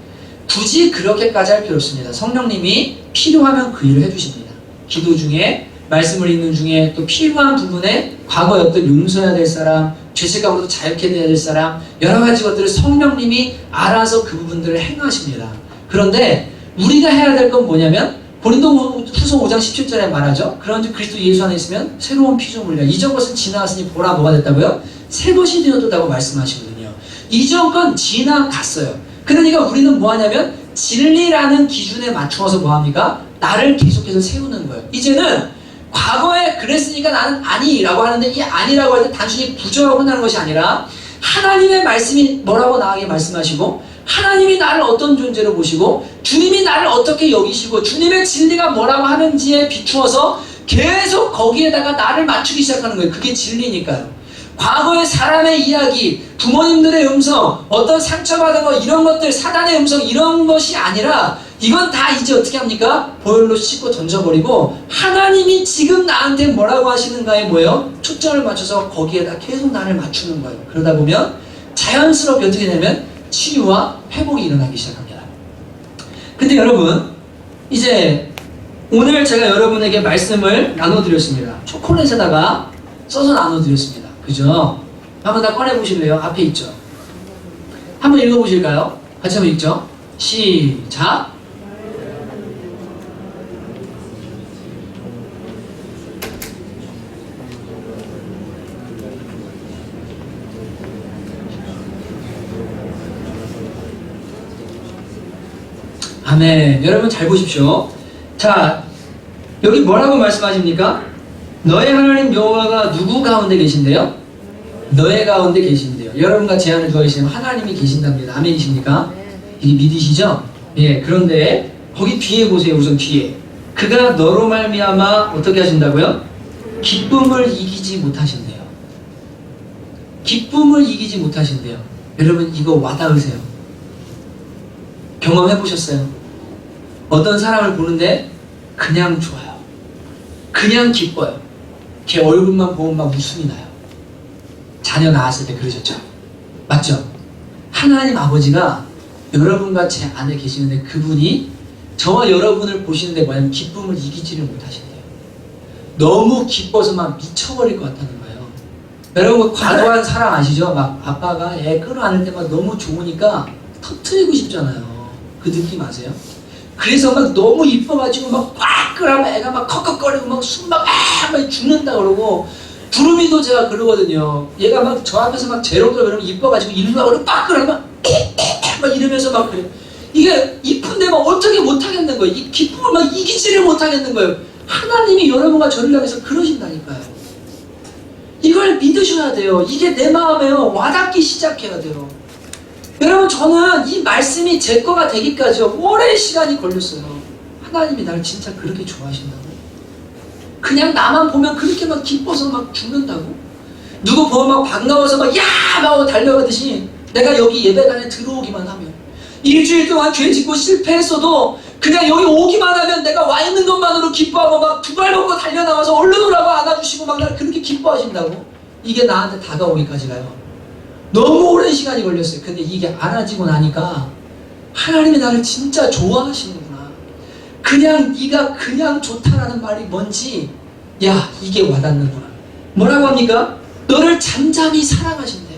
Speaker 2: 굳이 그렇게까지 할 필요 없습니다. 성령님이 필요하면 그 일을 해주십니다. 기도 중에, 말씀을 읽는 중에 또 필요한 부분에 과거에 어떤 용서해야 될 사람, 죄책감으로도 자유케 돼야 될 사람, 여러 가지 것들을 성령님이 알아서 그 부분들을 행하십니다. 그런데 우리가 해야 될 건 뭐냐면 고린도후서 5장 17절에 말하죠. 그런즉 그리스도 예수 안에 있으면 새로운 피조물이라. 이전 것은 지나갔으니 보라 뭐가 됐다고요? 새 것이 되었다고 말씀하시거든요. 이전 건 지나갔어요. 그러니까 우리는 뭐 하냐면 진리라는 기준에 맞추어서 뭐 합니까? 나를 계속해서 세우는 거예요. 이제는 과거에 그랬으니까 나는 아니라고 하는데 이 아니라고 할 때 단순히 부정하고 한다는 것이 아니라 하나님의 말씀이 뭐라고 나에게 말씀하시고 하나님이 나를 어떤 존재로 보시고 주님이 나를 어떻게 여기시고 주님의 진리가 뭐라고 하는지에 비추어서 계속 거기에다가 나를 맞추기 시작하는 거예요. 그게 진리니까요. 과거의 사람의 이야기, 부모님들의 음성, 어떤 상처받은 거 이런 것들, 사단의 음성 이런 것이 아니라 이건 다 이제 어떻게 합니까? 보혈로 씻고 던져버리고 하나님이 지금 나한테 뭐라고 하시는가에 뭐예요? 초점을 맞춰서 거기에다 계속 나를 맞추는 거예요. 그러다 보면 자연스럽게 어떻게 되냐면 치유와 회복이 일어나기 시작합니다. 근데 여러분 이제 오늘 제가 여러분에게 말씀을 나눠드렸습니다. 초콜릿에다가 써서 나눠드렸습니다. 그죠? 한번 다 꺼내보실래요? 앞에 있죠? 한번 읽어보실까요? 같이 한번 읽죠? 시작! 아멘. 여러분 잘 보십시오. 자, 여기 뭐라고 말씀하십니까? 너의 하나님 여호와가 누구 가운데 계신데요? 너의 가운데 계신데요. 여러분과 제 안에 누가 계시면 하나님이 계신답니다. 아멘이십니까? 이게 믿으시죠? 예. 그런데 거기 뒤에 보세요. 우선 뒤에. 그가 너로 말미암아 어떻게 하신다고요? 기쁨을 이기지 못하신대요. 기쁨을 이기지 못하신대요. 여러분 이거 와닿으세요? 경험해 보셨어요? 어떤 사람을 보는데 그냥 좋아요. 그냥 기뻐요. 걔 얼굴만 보면 막 웃음이 나요. 자녀 낳았을 때 그러셨죠? 맞죠? 하나님 아버지가 여러분과 제 안에 계시는데 그분이 저와 여러분을 보시는데 뭐냐면 기쁨을 이기지를 못하신대요. 너무 기뻐서 막 미쳐버릴 것 같다는 거예요. 여러분 과도한 사랑 아시죠? 막 아빠가 애 끌어안을 때 막 너무 좋으니까 터뜨리고 싶잖아요. 그 느낌 아세요? 그래서 막 너무 이뻐가지고 막 꽉 끌어면 애가 막 컥컥거리고 막 숨 막 죽는다 그러고 두루미도 제가 그러거든요. 얘가 막 저 앞에서 막 재롱도 그러면 이뻐가지고 일로 와고 빡 끌어면 막 이러면서 막 그래. 이게 이쁜데 막 어떻게 못하겠는 거예요. 이 기쁨을 막 이기지를 못하겠는 거예요. 하나님이 여러분과 저를 향해서 그러신다니까요. 이걸 믿으셔야 돼요. 이게 내 마음에 와닿기 시작해야 돼요. 여러분 저는 이 말씀이 제 거가 되기까지 오랜 시간이 걸렸어요. 하나님이 나를 진짜 그렇게 좋아하신다고? 그냥 나만 보면 그렇게 막 기뻐서 막 죽는다고? 누구 보면 막 반가워서 막 야! 하고 달려가듯이 내가 여기 예배당에 들어오기만 하면 일주일 동안 죄 짓고 실패했어도 그냥 여기 오기만 하면 내가 와 있는 것만으로 기뻐하고 막 두 발 먹고 달려나와서 얼른 오라고 안아주시고 막 나를 그렇게 기뻐하신다고? 이게 나한테 다가오기까지가요. 너무 오랜 시간이 걸렸어요. 근데 이게 알아지고 나니까 하나님이 나를 진짜 좋아하시는구나. 그냥 네가 그냥 좋다라는 말이 뭔지 야 이게 와닿는구나. 뭐라고 합니까? 너를 잠잠히 사랑하신대요.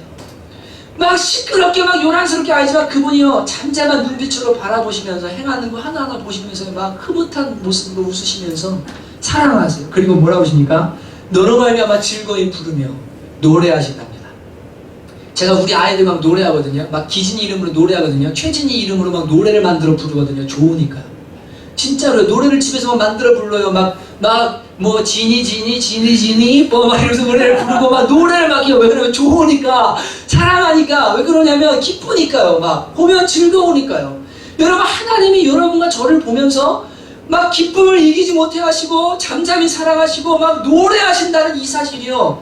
Speaker 2: 막 시끄럽게 막 요란스럽게 아니지만 그분이요 잠잠한 눈빛으로 바라보시면서 행하는 거 하나하나 보시면서 막 흐뭇한 모습으로 웃으시면서 사랑하세요. 그리고 뭐라고 하십니까? 너로 말미암아 즐거이 부르며 노래하신답니다. 제가 우리 아이들 막 노래하거든요. 막 기진이 이름으로 노래하거든요. 최진이 이름으로 막 노래를 만들어 부르거든요. 좋으니까요. 진짜로요. 노래를 집에서 막 만들어 불러요. 뭐 지니 뭐 막 이러면서 노래를 부르고 막 노래를 막 해요. 왜 그러냐면 좋으니까 사랑하니까. 왜 그러냐면 기쁘니까요. 막 보면 즐거우니까요. 여러분 하나님이 여러분과 저를 보면서 막 기쁨을 이기지 못해 하시고 잠잠히 사랑하시고 막 노래하신다는 이 사실이요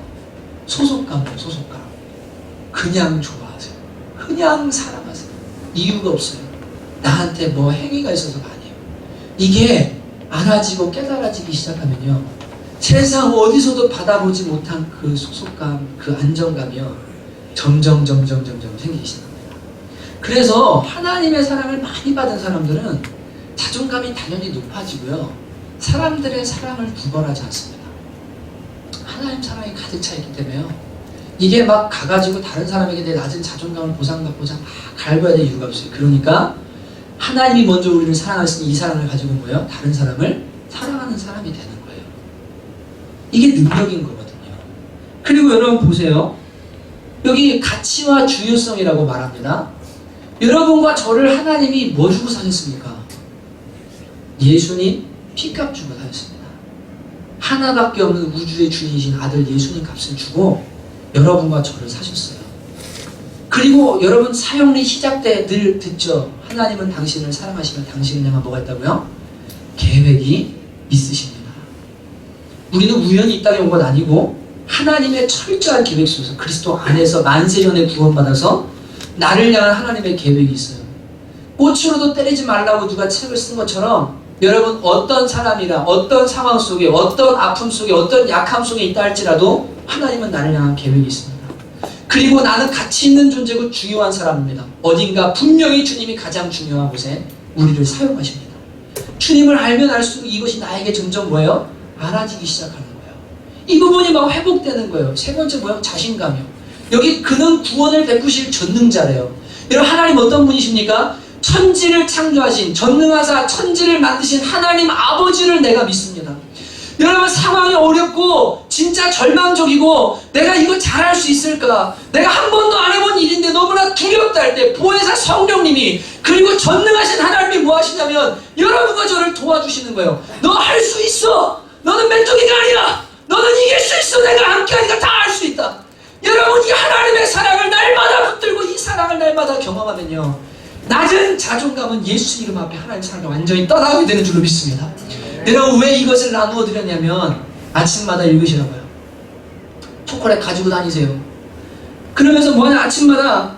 Speaker 2: 소속감이에요. 소속감. 그냥 좋아하세요. 그냥 사랑하세요. 이유가 없어요. 나한테 뭐 행위가 있어서가 아니에요. 이게 알아지고 깨달아지기 시작하면요, 세상 어디서도 받아보지 못한 그 소속감, 그 안정감이요, 점점 생기기 시작합니다. 그래서 하나님의 사랑을 많이 받은 사람들은 자존감이 당연히 높아지고요, 사람들의 사랑을 구걸하지 않습니다. 하나님 사랑이 가득 차 있기 때문에요, 이게 막 가가지고 다른 사람에게 내 낮은 자존감을 보상받고자 막 갈궈야 될 이유가 없어요. 그러니까 하나님이 먼저 우리를 사랑하시니 이 사랑을 가지고 뭐예요? 다른 사람을 사랑하는 사람이 되는 거예요. 이게 능력인 거거든요. 그리고 여러분 보세요. 여기 가치와 중요성이라고 말합니다. 여러분과 저를 하나님이 뭐 주고 사셨습니까? 예수님 피값 주고 사셨습니다. 하나밖에 없는 우주의 주인이신 아들 예수님 값을 주고 여러분과 저를 사셨어요. 그리고 여러분 사형리 시작 때 늘 듣죠. 하나님은 당신을 사랑하시면 당신을 향한 뭐가 있다고요? 계획이 있으십니다. 우리는 우연히 이 땅에 온 건 아니고 하나님의 철저한 계획 속에서 그리스도 안에서 만세전에 구원받아서 나를 향한 하나님의 계획이 있어요. 꽃으로도 때리지 말라고 누가 책을 쓴 것처럼 여러분 어떤 사람이나 어떤 상황 속에 어떤 아픔 속에 어떤 약함 속에 있다 할지라도 하나님은 나를 향한 계획이 있습니다. 그리고 나는 가치 있는 존재고 중요한 사람입니다. 어딘가 분명히 주님이 가장 중요한 곳에 우리를 사용하십니다. 주님을 알면 알수록 이것이 나에게 점점 뭐예요? 알아지기 시작하는 거예요. 이 부분이 막 회복되는 거예요. 세 번째 뭐예요? 자신감이요. 여기 그는 구원을 베푸실 전능자래요. 여러분 하나님 어떤 분이십니까? 천지를 창조하신 전능하사 천지를 만드신 하나님 아버지를 내가 믿습니다. 여러분 상황이 어렵고 진짜 절망적이고 내가 이거 잘할 수 있을까? 내가 한 번도 안 해본 일인데 너무나 두렵다 할 때 보혜사 성령님이 그리고 전능하신 하나님이 뭐 하시냐면 여러분과 저를 도와주시는 거예요. 너 할 수 있어. 너는 멘토기가 아니야. 너는 이길 수 있어. 내가 함께하니까 다 할 수 있다. 여러분 이 하나님의 사랑을 날마다 붙들고 이 사랑을 날마다 경험하면요, 낮은 자존감은 예수 이름 앞에 하나님 사랑을 완전히 떠나게 되는 줄로 믿습니다. 여러분 왜 이것을 나누어 드렸냐면 아침마다 읽으시라고요. 초콜릿 가지고 다니세요. 그러면서 뭐냐, 아침마다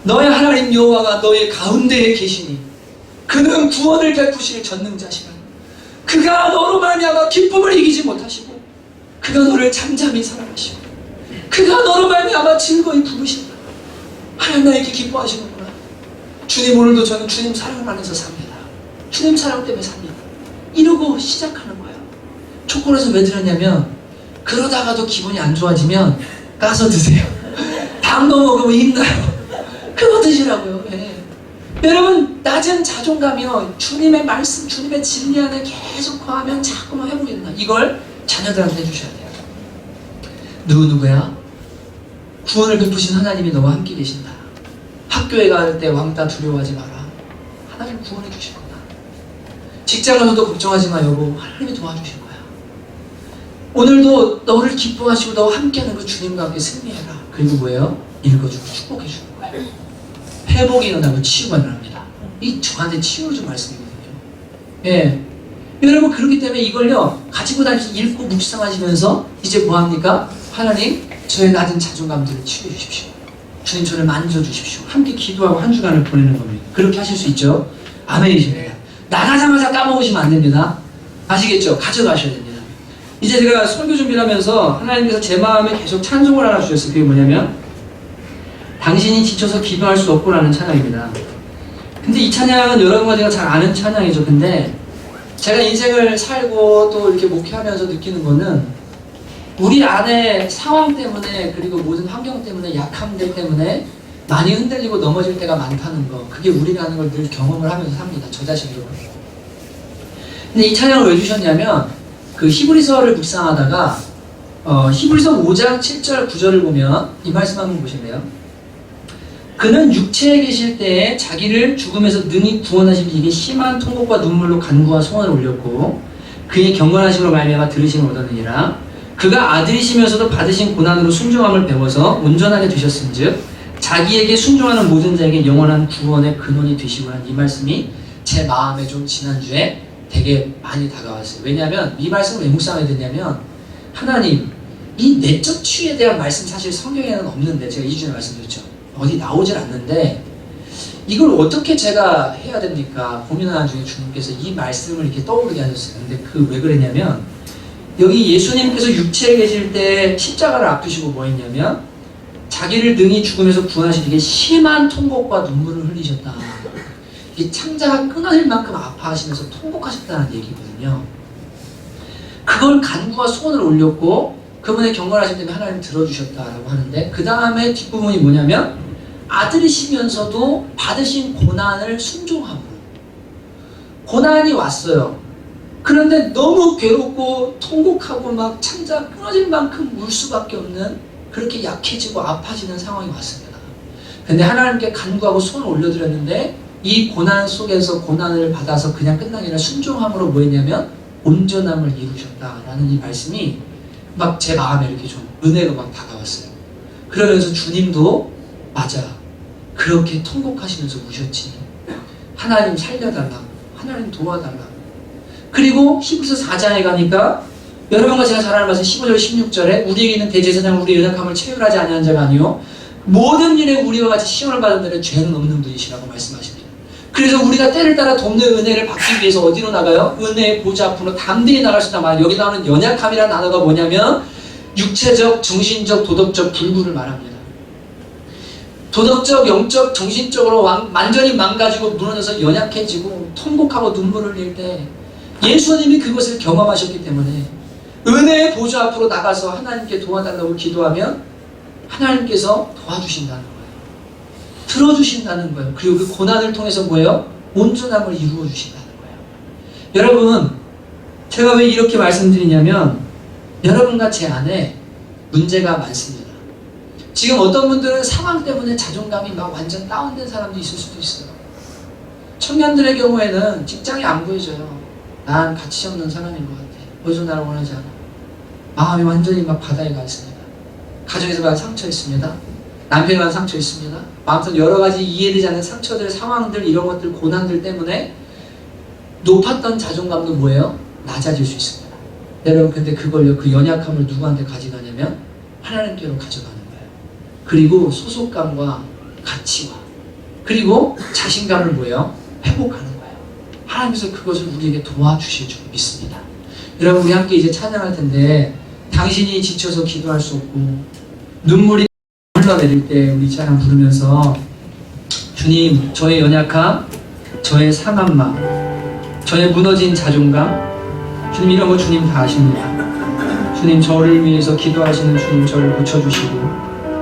Speaker 2: 너의 하나님 여호와가 너의 가운데에 계시니 그는 구원을 베푸실 전능자시라. 그가 너로 말미암아 기쁨을 이기지 못하시고 그가 너를 잠잠히 사랑하시고 그가 너로 말미암아 즐거이 부르신다. 하나님 나에게 기뻐하시는구나. 주님 오늘도 저는 주님 사랑 안에서 삽니다. 주님 사랑 때문에 삽니다. 이러고 시작하는 거예요. 초콜릿을 왜 드렸냐면 그러다가도 기분이 안 좋아지면 까서 드세요. 단 거 먹으면 힘나요. 그거 드시라고요. 예. 여러분 낮은 자존감이요, 주님의 말씀 주님의 진리 안에 계속 거하면 자꾸만 회복이 된다. 이걸 자녀들한테 해주셔야 돼요. 누구야? 구원을 베푸신 하나님이 너와 함께 계신다. 학교에 갈 때 왕따 두려워하지 마라. 하나님 구원해 주실 거다. 직장에서도 걱정하지 마 여보. 하나님이 도와주실 거야. 오늘도 너를 기뻐하시고 너와 함께하는 그 주님과 함께 승리해라. 그리고 뭐예요? 읽어주고 축복해 주는 거예요. 회복이 일어나고 치유가 일어납니다. 이 저한테 치유를 좀 말씀이거든요. 예. 여러분 그렇기 때문에 이걸요 가지고 다니면서 읽고 묵상하시면서 이제 뭐합니까? 하나님 저의 낮은 자존감들을 치유해 주십시오. 주님 저를 만져주십시오. 함께 기도하고 한 주간을 보내는 겁니다. 그렇게 하실 수 있죠? 아멘이십니다. 나가자마자 까먹으시면 안 됩니다. 아시겠죠? 가져가셔야 됩니다. 이제 제가 설교 준비를 하면서 하나님께서 제 마음에 계속 찬송을 하나 주셨어요. 그게 뭐냐면 당신이 지쳐서 기도할 수 없고라는 찬양입니다. 근데 이 찬양은 여러분과 제가 잘 아는 찬양이죠. 근데 제가 인생을 살고 또 이렇게 목회하면서 느끼는 거는 우리 안에 상황 때문에 그리고 모든 환경 때문에 약함들 때문에 많이 흔들리고 넘어질 때가 많다는 거, 그게 우리라는 걸 늘 경험을 하면서 삽니다. 저 자신도. 근데 이 찬양을 왜 주셨냐면 그 히브리서를 묵상하다가 히브리서 5장 7절 9절을 보면 이 말씀 한번 보실래요? 그는 육체에 계실 때에 자기를 죽음에서 능히 구원하신 이에게 심한 통곡과 눈물로 간구와 소원을 올렸고 그의 경건하심으로 말미암아 들으심을 얻었느니라. 그가 아들이시면서도 받으신 고난으로 순종함을 배워서 온전하게 되셨은즉 자기에게 순종하는 모든 자에게 영원한 구원의 근원이 되시고라는 이 말씀이 제 마음에 좀 지난주에 되게 많이 다가왔어요. 왜냐하면 이 말씀을 왜 묵상하게 됐냐면 하나님 이 내적 치유에 대한 말씀 사실 성경에는 없는데 제가 2주 전에 말씀드렸죠. 어디 나오질 않는데 이걸 어떻게 제가 해야 됩니까? 고민하는 중에 주님께서 이 말씀을 이렇게 떠오르게 하셨어요. 근데 그 왜 그랬냐면 여기 예수님께서 육체에 계실 때 십자가를 앞두시고 뭐 했냐면 자기를 능히 죽음에서 구원하시기에 심한 통곡과 눈물을 흘리셨다. 이 창자가 끊어질 만큼 아파하시면서 통곡하셨다는 얘기거든요. 그걸 간구와 소원을 올렸고 그분의 경건하심 때문에 하나님 들어주셨다라고 하는데 그 다음에 뒷부분이 뭐냐면 아들이시면서도 받으신 고난을 순종함으로 고난이 왔어요. 그런데 너무 괴롭고 통곡하고 막 창자 끊어질 만큼 울 수밖에 없는 그렇게 약해지고 아파지는 상황이 왔습니다. 근데 하나님께 간구하고 손을 올려드렸는데 이 고난 속에서 고난을 받아서 그냥 끝난 게 아니라 순종함으로 뭐 했냐면 온전함을 이루셨다라는 이 말씀이 막 제 마음에 이렇게 좀 은혜가 막 다가왔어요. 그러면서 주님도 맞아 그렇게 통곡하시면서 우셨지. 하나님 살려달라고, 하나님 도와달라고. 그리고 히브리서 4장에 가니까 여러분과 제가 잘 아는 말씀 15절 16절에 우리에게 있는 대제사장은 우리의 연약함을 체휼하지 아니한 자가 아니요 모든 일에 우리와 같이 시험을 받은 자는 죄는 없는 분이시라고 말씀하십니다. 그래서 우리가 때를 따라 돕는 은혜를 받기 위해서 어디로 나가요? 은혜의 보좌 앞으로 담대히 나갈 수 있단 말이에요. 여기 나오는 연약함이라는 단어가 뭐냐면 육체적, 정신적, 도덕적 불구를 말합니다. 도덕적, 영적, 정신적으로 완전히 망가지고 무너져서 연약해지고 통곡하고 눈물을 흘릴 때 예수님이 그것을 경험하셨기 때문에 은혜의 보좌 앞으로 나가서 하나님께 도와달라고 기도하면 하나님께서 도와주신다는 거예요. 들어주신다는 거예요. 그리고 그 고난을 통해서 뭐예요? 온전함을 이루어 주신다는 거예요. 여러분, 제가 왜 이렇게 말씀드리냐면 여러분과 제 안에 문제가 많습니다. 지금 어떤 분들은 상황 때문에 자존감이 막 완전 다운된 사람도 있을 수도 있어요. 청년들의 경우에는 직장이 안 보여져요. 난 가치 없는 사람인 것 같아. 어디서 나를 원하지 않아. 마음이 완전히 막 바다에 가 있습니다. 가정에서 막 상처 있습니다. 남편에 관한 상처 있습니다. 마음속 여러 가지 이해되지 않는 상처들, 상황들, 이런 것들, 고난들 때문에 높았던 자존감도 뭐예요? 낮아질 수 있습니다. 여러분, 근데 그걸요, 그 연약함을 누구한테 가져가냐면 하나님께로 가져가는 거예요. 그리고 소속감과 가치와 그리고 자신감을 뭐예요? 회복하는 거예요. 하나님께서 그것을 우리에게 도와주실 줄 믿습니다. 여러분, 우리 함께 이제 찬양할 텐데 당신이 지쳐서 기도할 수 없고 눈물이 흘러내릴 때 우리 찬양 부르면서 주님, 저의 연약함, 저의 상한 마음, 저의 무너진 자존감, 주님 이런 거 주님 다 아십니다. 주님, 저를 위해서 기도하시는 주님, 저를 고쳐주시고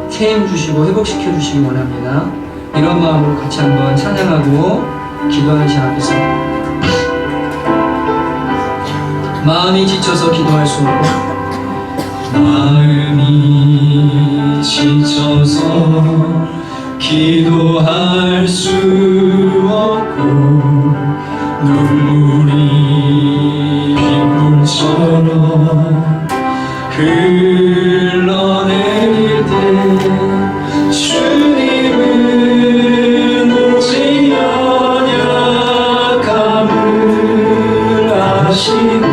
Speaker 2: 세임 주시고 회복시켜 주시기 원합니다. 이런 마음으로 같이 한번 찬양하고 기도하는 시간 앞에서 마음이 지쳐서 기도할 수 없고
Speaker 3: 마음이 지쳐서 기도할 수 없고 눈물이 빗물처럼 흘러내릴 때 주님은 우리 연약함을 아시고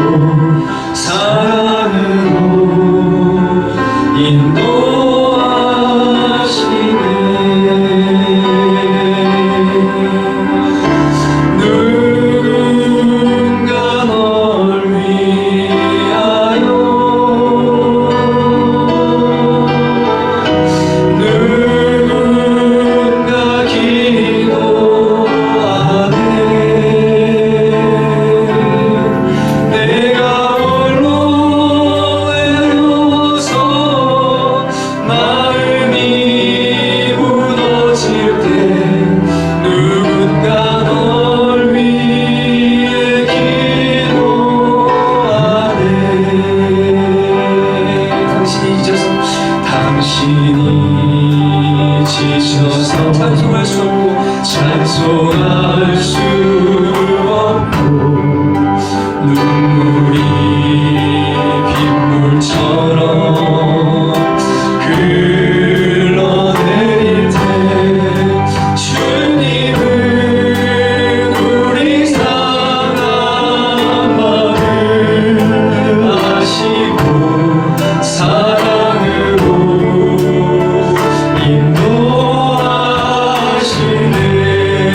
Speaker 3: 사랑으로 인도하시네. 누군가 널 위하여 누군가 기도하네. 내가 홀로 외로워서 마음이 무너질 때 누군가 널 위해 기도하네. 당신이 지쳐서 찬송할 수 없고 눈물이 빗물처럼 흘러내릴 때 주님은 우리 상한 마음을 아시고 사랑으로 인도하시네.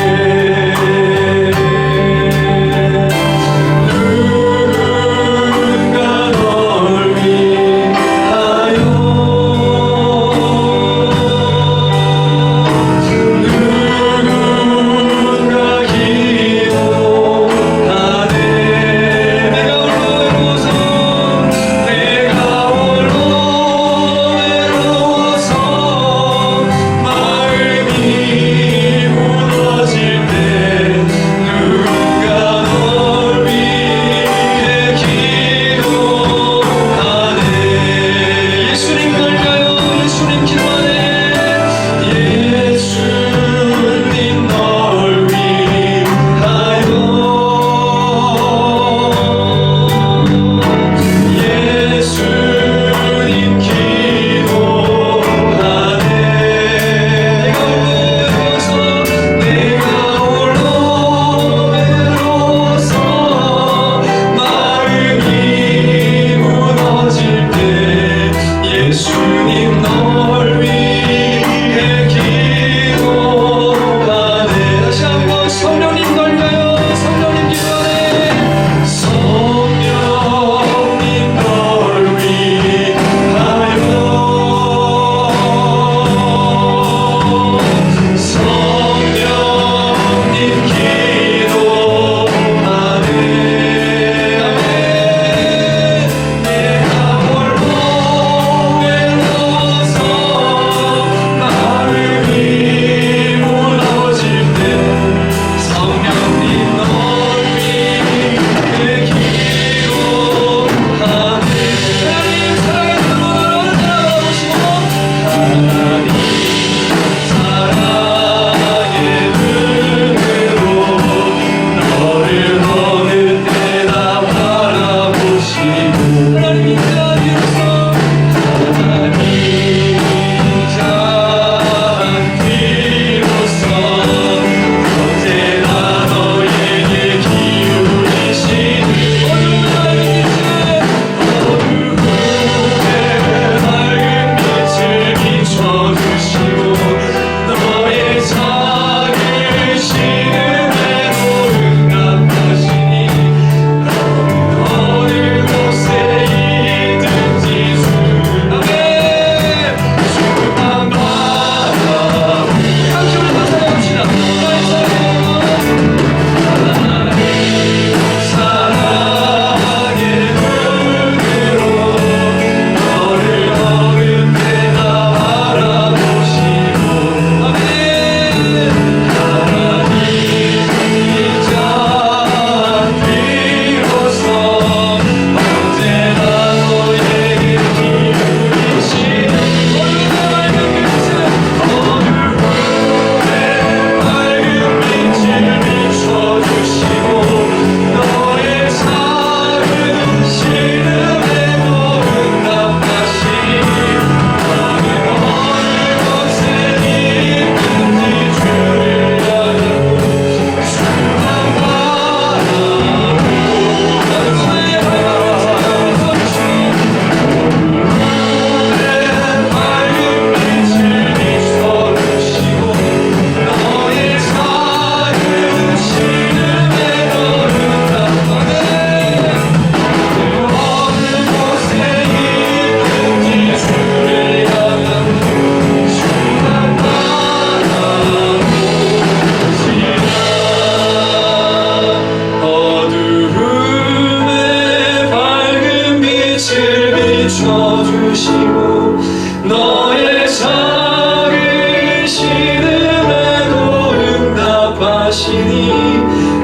Speaker 3: 응답하시니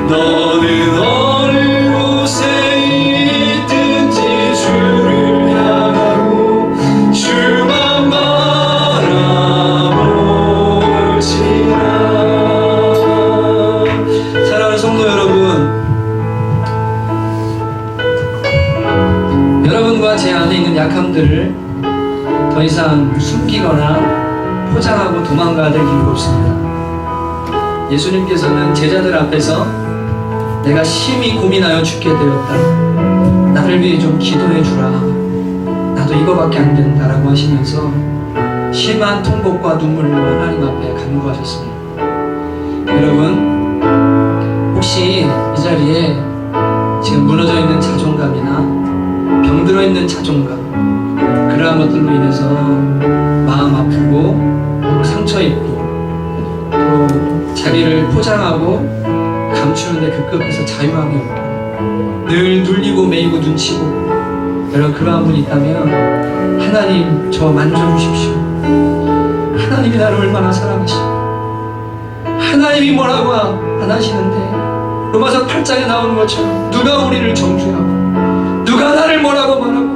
Speaker 3: 너는 어느 곳에 있든지 주를 향하고 주만 바라볼지라.
Speaker 2: 사랑하는 성도 여러분, 여러분과 제 안에 있는 약함들을 더 이상 숨기거나 포장하고 도망가야 될 이유가 없습니다. 예수님께서는 제자들 앞에서 내가 심히 고민하여 죽게 되었다, 나를 위해 좀 기도해 주라, 나도 이거밖에 안 된다라고 하시면서 심한 통곡과 눈물로 하나님 앞에 간구하셨습니다. 여러분, 혹시 이 자리에 지금 무너져 있는 자존감이나 병들어 있는 자존감, 그러한 것들로 인해서 마음 아프고 또 상처 입고 또 자기를 포장하고 감추는데 급급해서 자유함이 없고 늘 눌리고 매이고 눈치고, 여러분 그러한 분이 있다면 하나님 저 만져주십시오. 하나님이 나를 얼마나 사랑하시고 하나님이 뭐라고 안 하시는데, 로마서 8장에 나오는 것처럼 누가 우리를 정죄하고 누가 나를 뭐라고 말하고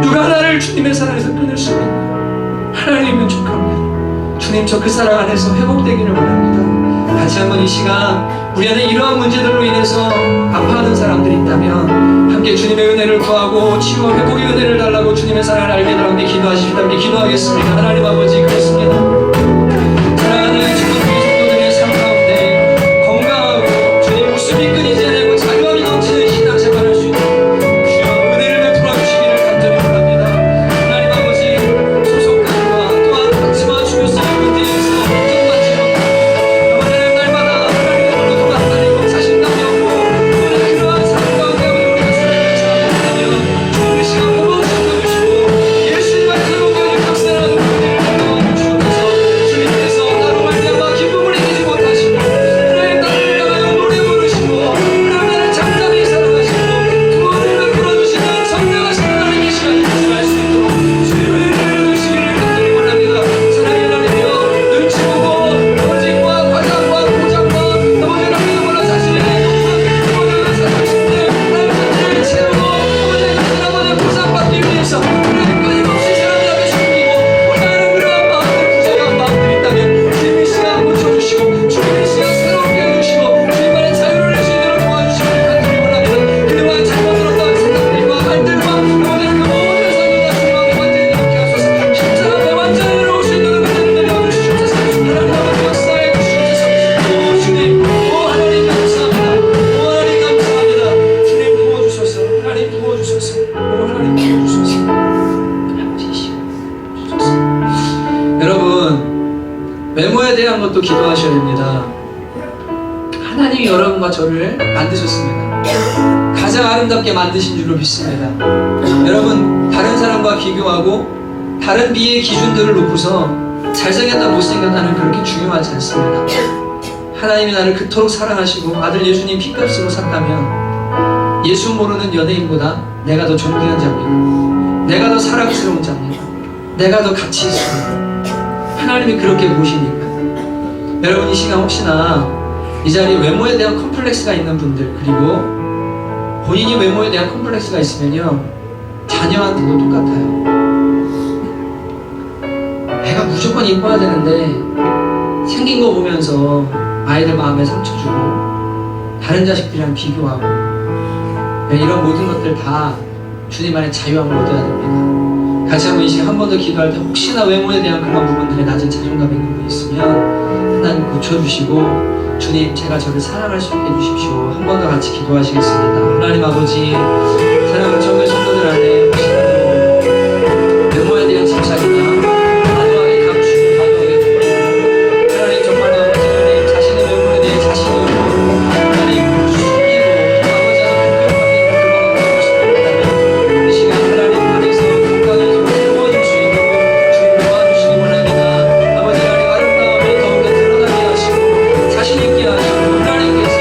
Speaker 2: 누가 나를 주님의 사랑에서 끊을 수 있냐. 하나님은 족합니다. 주님, 저 그 사랑 안에서 회복되기를 원합니다. 다시 한번 이 시간 우리 안에 이러한 문제들로 인해서 아파하는 사람들이 있다면 함께 주님의 은혜를 구하고 치유와 회복의 은혜를 달라고 주님의 사랑을 알게 되라 함께 기도하십시다. 함께 기도하겠습니다. 하나님 아버지, 그렇습니다. 사랑하는 지금 우리 성도들의 삶 가운데 건강하고 주님 웃음이 끊이지 않고 자유함이 넘치는 신앙 생활할 수 있는 주여 은혜를 베풀어 주시기를 간절히 바랍니다. 하나님 아버지, 소속감과 또한 박지마 주교사의 문제에서 걱정받지 않고 아버지는 날마다 하나님의 눈으로 돌아다니고 자신감이 없고 오늘 그러한 삶 가운데 우리가 살아가며 주님 이 시간 고마우시고 주시고 예수님 안에서 온전히 박살나는 은혜를 나눠 주옵소서. 주님께서 나로 말미암아 기쁨을 이기지 못하시고 하나님 나를 향하여 노래 부르시고 하나님을 잠잠히 사랑하시고 구원을 베풀어 주시는 선명하신 하나님 이 시간에 주할 수 있도록 주님의 은혜를 주시기를 간절히 원합니다. 사랑의 하나님이여, 눈치 보고 거짓과 과장과 포장과 아버지 하나님 몰라 자신의 아버지를 사랑하시는데 하나님 채우고 아버지 보상받기 위해서 하나님 끊임없이 사람들 앞에 숨기고 원하는 그러한 마음들, 부정한 마음들이 있다면 주님 이 시간 고쳐주시고 주님 이 시간 새롭게 해주시고 주님만의 자유를 낼 수 있도록 도와주시기를 간절히 원합니다. 그동안 잘못 들었던 생각들과 말들과 아버지 그 모든 삶을 다 주님 앞에 완전히 놓게 하소서. 십자가 앞에 완전히 들어올 수 있는 은혜를 내려주시옵소서. 하나님 아버지 역사해 주시옵소서. 오 주님, 오 하나님 감사합니다. 오 하나님 감사합니다. 주님 부어주소서. 하나님 부어주소서. 오 하나님 부어주소서. 아버지 주소서. 여러분, 외모에 대한 것도 기도하셔야 됩니다. 하나님이 여러분과 저를 만드셨습니다. 가장 아름답게 만드신 줄로 믿습니다. 여러분, 다른 사람과 비교하고 다른 미의 기준들을 놓고서 잘생겼다 못생겼다는 그렇게 중요하지 않습니다. 하나님이 나를 그토록 사랑하시고 아들 예수님 피값으로 샀다면 예수 모르는 연예인보다 내가 더 존귀한 자입니다. 내가 더 사랑스러운 자입니다. 내가 더 가치 있습니다. 하나님이 그렇게 보시니까. 여러분, 이 시간 혹시나 이 자리에 외모에 대한 컴플렉스가 있는 분들, 그리고 본인이 외모에 대한 컴플렉스가 있으면요, 자녀한테도 똑같아요. 애가 무조건 이뻐야 되는데 생긴 거 보면서 아이들 마음에 상처 주고 다른 자식들이랑 비교하고, 이런 모든 것들 다 주님 안에 자유함을 얻어야 됩니다. 같이 한번 이 시간 한 번 더 기도할 때 혹시나 외모에 대한 그런 부분들에 낮은 자존감이 있는 분 있으면 하나님 고쳐주시고 주님, 제가 저를 사랑할 수 있게 해주십시오. 한 번 더 같이 기도하시겠습니다. 하나님 아버지, 사랑하는 정의 성도들 안에 혹시라도 외모에 대한 집착이나 과도하게 감추고 과도하게 부풀고 하나님 정말로 아버지 하나님 자신의 외모에 대해 자신이 없고 하나님 숨기고 또 아버지 하나님 그거는 하고 싶다면 이 시간 하나님 안에서 건강해서 세워질 수 있도록 주님 도와주시기 원합니다. 아버지 하나님 아름다움이 더욱더 드러나게 하시고 자신 있게 하시고 하나님께서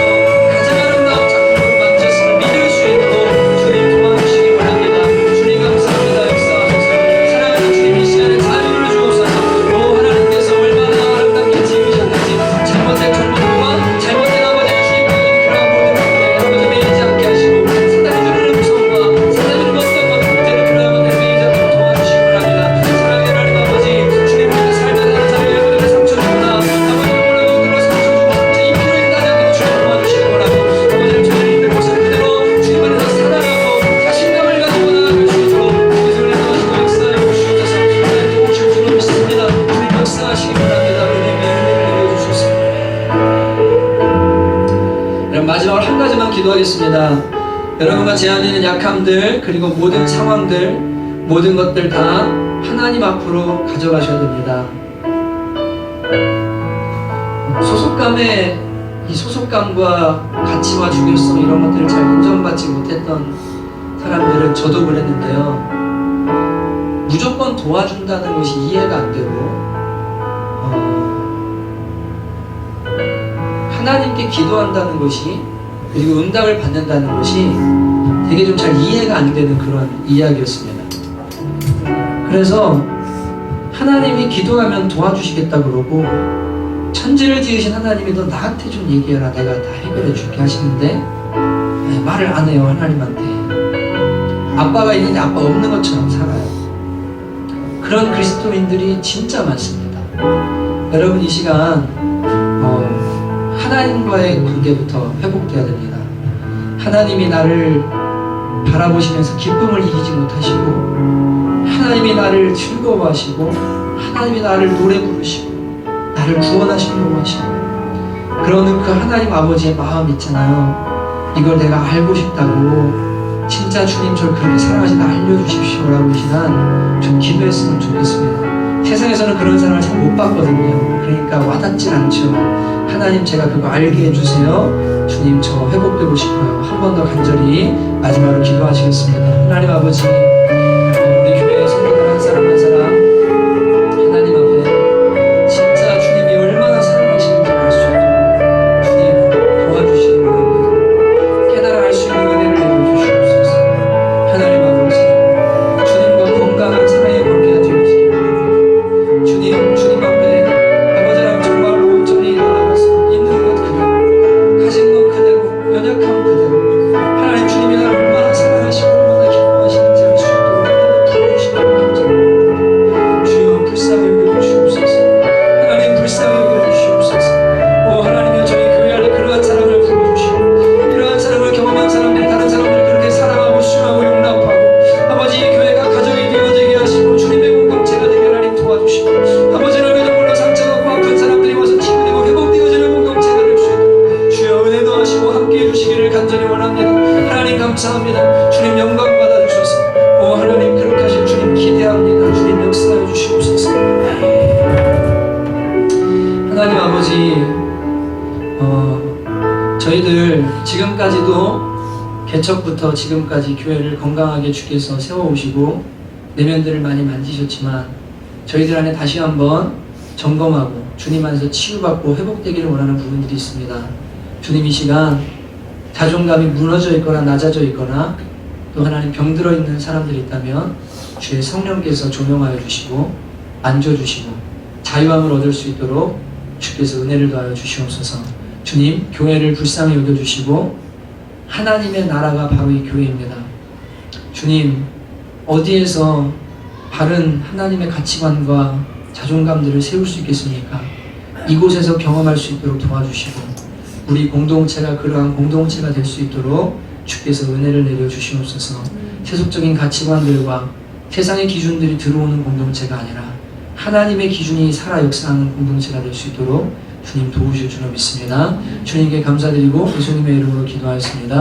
Speaker 2: 가장 아름다운 작품으로 만드셨음을 믿을 수 있도록 주님 도와주시기 원합니다. 주님 감사합니다.
Speaker 1: 여러분 마지막으로 한 가지만 기도하겠습니다. 여러분과 제 안에 있는 약함들 그리고 모든 상황들 모든 것들 다 하나님 앞으로 가져가셔야 됩니다. 이 소속감과 가치와 중요성 이런 것들을 잘 인정받지 못했던 사람들은 저도 그랬는데요. 무조건 도와준다는 것이 이해가 안 되고 하나님께 기도한다는 것이 그리고 응답을 받는다는 것이 되게 좀 잘 이해가 안 되는 그런 이야기였습니다. 그래서 하나님이 기도하면 도와주시겠다 그러고 천지를 지으신 하나님이 너 나한테 좀 얘기해라 내가 다 해결해 줄게 하시는데 말을 안 해요. 하나님한테 아빠가 있는데 아빠 없는 것처럼 살아요. 그런 그리스도인들이 진짜 많습니다. 여러분 이 시간 하나님과의 관계부터 회복돼야 됩니다. 하나님이 나를 바라보시면서 기쁨을 이기지 못하시고 하나님이 나를 즐거워하시고 하나님이 나를 노래 부르시고 나를 구원하시려고 하시고 그러는 그 하나님 아버지의 마음 있잖아요. 이걸 내가 알고 싶다고 진짜 주님 저를 그렇게 사랑하신다 알려주십시오라고 이 시간 좀 기도했으면 좋겠습니다. 세상에서는 그런 사람을 잘 못 봤거든요. 그러니까 와닿질 않죠. 하나님 제가 그거 알게 해주세요. 주님 저 회복되고 싶어요. 한 번 더 간절히 마지막으로 기도하시겠습니다. 하나님 아버지 우리 교회 성도들 한 사람 한 사람 하나님 앞에 진짜 주님이 얼마나 사랑하시는지 알 수 있도록 주님 도와주시기 바랍니다. 깨달아 알 수 있는 은혜를 내려주시옵소서. 하나님 아버지 주님과 건강한 사랑의 관계가 되어지기 바랍니다. 주님 앞에 아버지랑 정말로 온전히 나아가서 있는 것 그대로 가진 것 그대로 연약함 그대로 하나님 주님이 나를 얼마나 사랑하시고 얼마나 기뻐하시는지 알 수 있도록 도와주시기 바랍니다. 주여 불쌍히 여겨주시옵소서. 하나님 불쌍히 여겨주시옵소서. 오 하나님이여 저희 교회 안에 그러한 사랑을 부어주시고 이러한 사랑을 경험한 사람들이 다른 사람들을 그렇게 사랑하고 수용하고 용납하고 아버지 이 교회가 가정이 되어지게 하시고 주님의 공동체가 되게 하나님 도와주시고 아버지를 그저 몰라 상처받고 아픈 사람들이 와서 치유되고 회복되어지는 공동체가 될 수 있도록 주여 은혜도 하시고 함께해 주시기를 간절히 원합니다. 하나님 감사합니다. 주님 영광 받아주셔서 오 하나님 그렇게 하실 주님 기대합니다. 주님 역사해 주시옵소서. 하나님 아버지 저희들 지금까지도 개척부터 지금까지 교회를 건강하게 주께서 세워오시고 내면들을 많이 만지셨지만 저희들 안에 다시 한번 점검하고 주님 안에서 치유받고 회복되기를 원하는 부분들이 있습니다. 주님 이 시간 자존감이 무너져 있거나 낮아져 있거나 또 하나님 병들어 있는 사람들이 있다면 주의 성령께서 조명하여 주시고 만져주시고 자유함을 얻을 수 있도록 주께서 은혜를 더하여 주시옵소서. 주님 교회를 불쌍히 여겨주시고 하나님의 나라가 바로 이 교회입니다. 주님 어디에서 바른 하나님의 가치관과 자존감들을 세울 수 있겠습니까? 이곳에서 경험할 수 있도록 도와주시고 우리 공동체가 그러한 공동체가 될 수 있도록 주께서 은혜를 내려주시옵소서. 세속적인 가치관들과 세상의 기준들이 들어오는 공동체가 아니라 하나님의 기준이 살아 역사하는 공동체가 될 수 있도록 주님 도우실 줄로 믿습니다. 주님께 감사드리고 예수님의 이름으로 기도하였습니다.